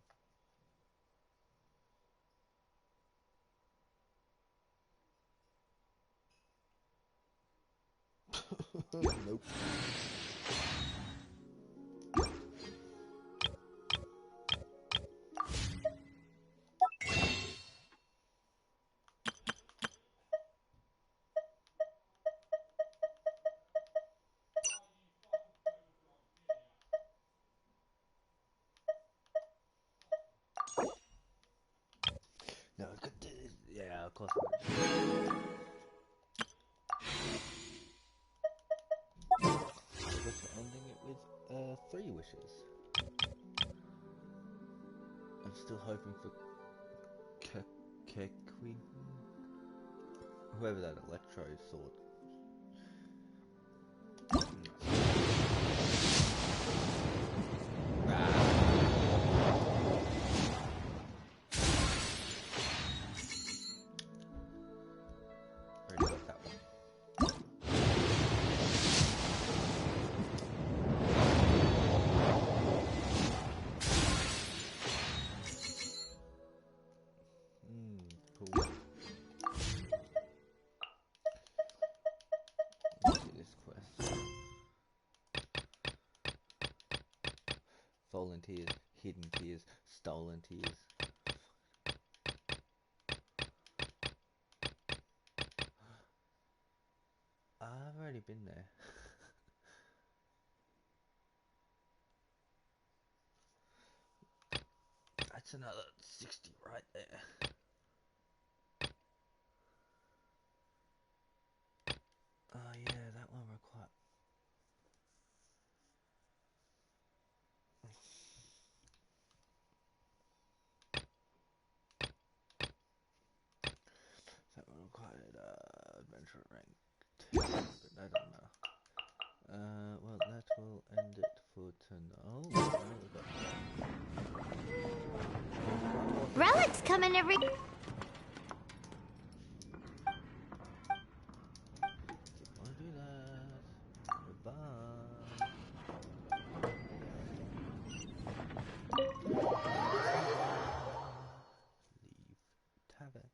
Nope. No, it could do, yeah, of course. I guess we're ending it with 3 wishes. I'm still hoping for Kekwi, whoever that electro sword. Already got that one. Cool. Let's do this quest. Fallen tears, hidden tears, stolen tears. I've already been there. That's another 60 right there. Oh yeah, that one required. That one required adventure rank 2, but I don't know. Well, that will end it for tonight. Relics come in every... Want to do that? Goodbye. Leave tavern.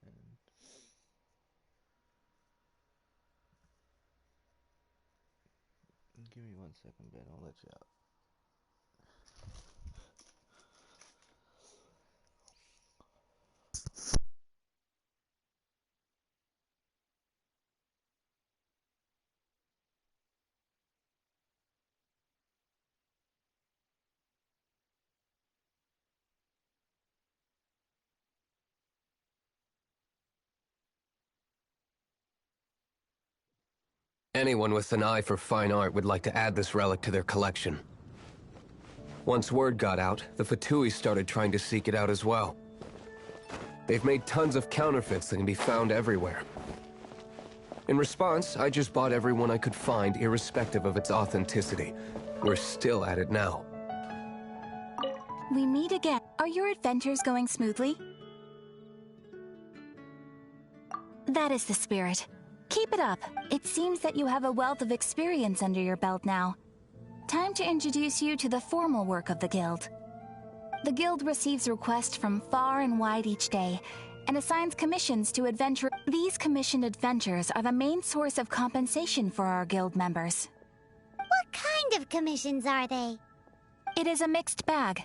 Give me 1 second, Ben. I'll let you out. Anyone with an eye for fine art would like to add this relic to their collection. Once word got out, the Fatui started trying to seek it out as well. They've made tons of counterfeits that can be found everywhere. In response, I just bought every one I could find, irrespective of its authenticity. We're still at it now. We meet again. Are your adventures going smoothly? That is the spirit. Keep it up. It seems that you have a wealth of experience under your belt now. Time to introduce you to the formal work of the Guild. The Guild receives requests from far and wide each day, and assigns commissions to adventure. These commissioned adventures are the main source of compensation for our Guild members. What kind of commissions are they? It is a mixed bag.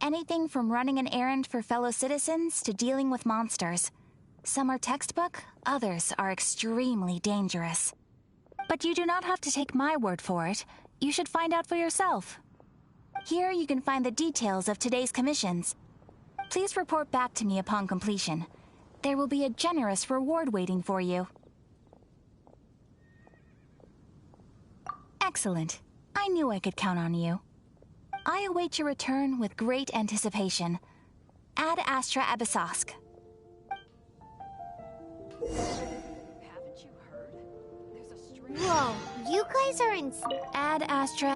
Anything from running an errand for fellow citizens to dealing with monsters. Some are textbook, others are extremely dangerous. But you do not have to take my word for it. You should find out for yourself. Here you can find the details of today's commissions. Please report back to me upon completion. There will be a generous reward waiting for you. Excellent. I knew I could count on you. I await your return with great anticipation. Ad Astra Abyssosk. Whoa, you guys are in... Ad Astra...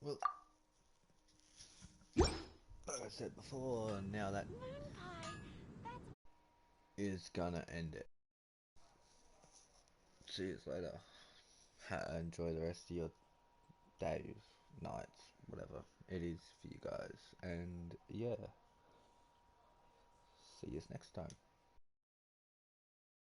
Well, like I said before, now that is gonna end it. See you later. Enjoy the rest of your days, nights, whatever it is for you guys. And yeah, see you next time.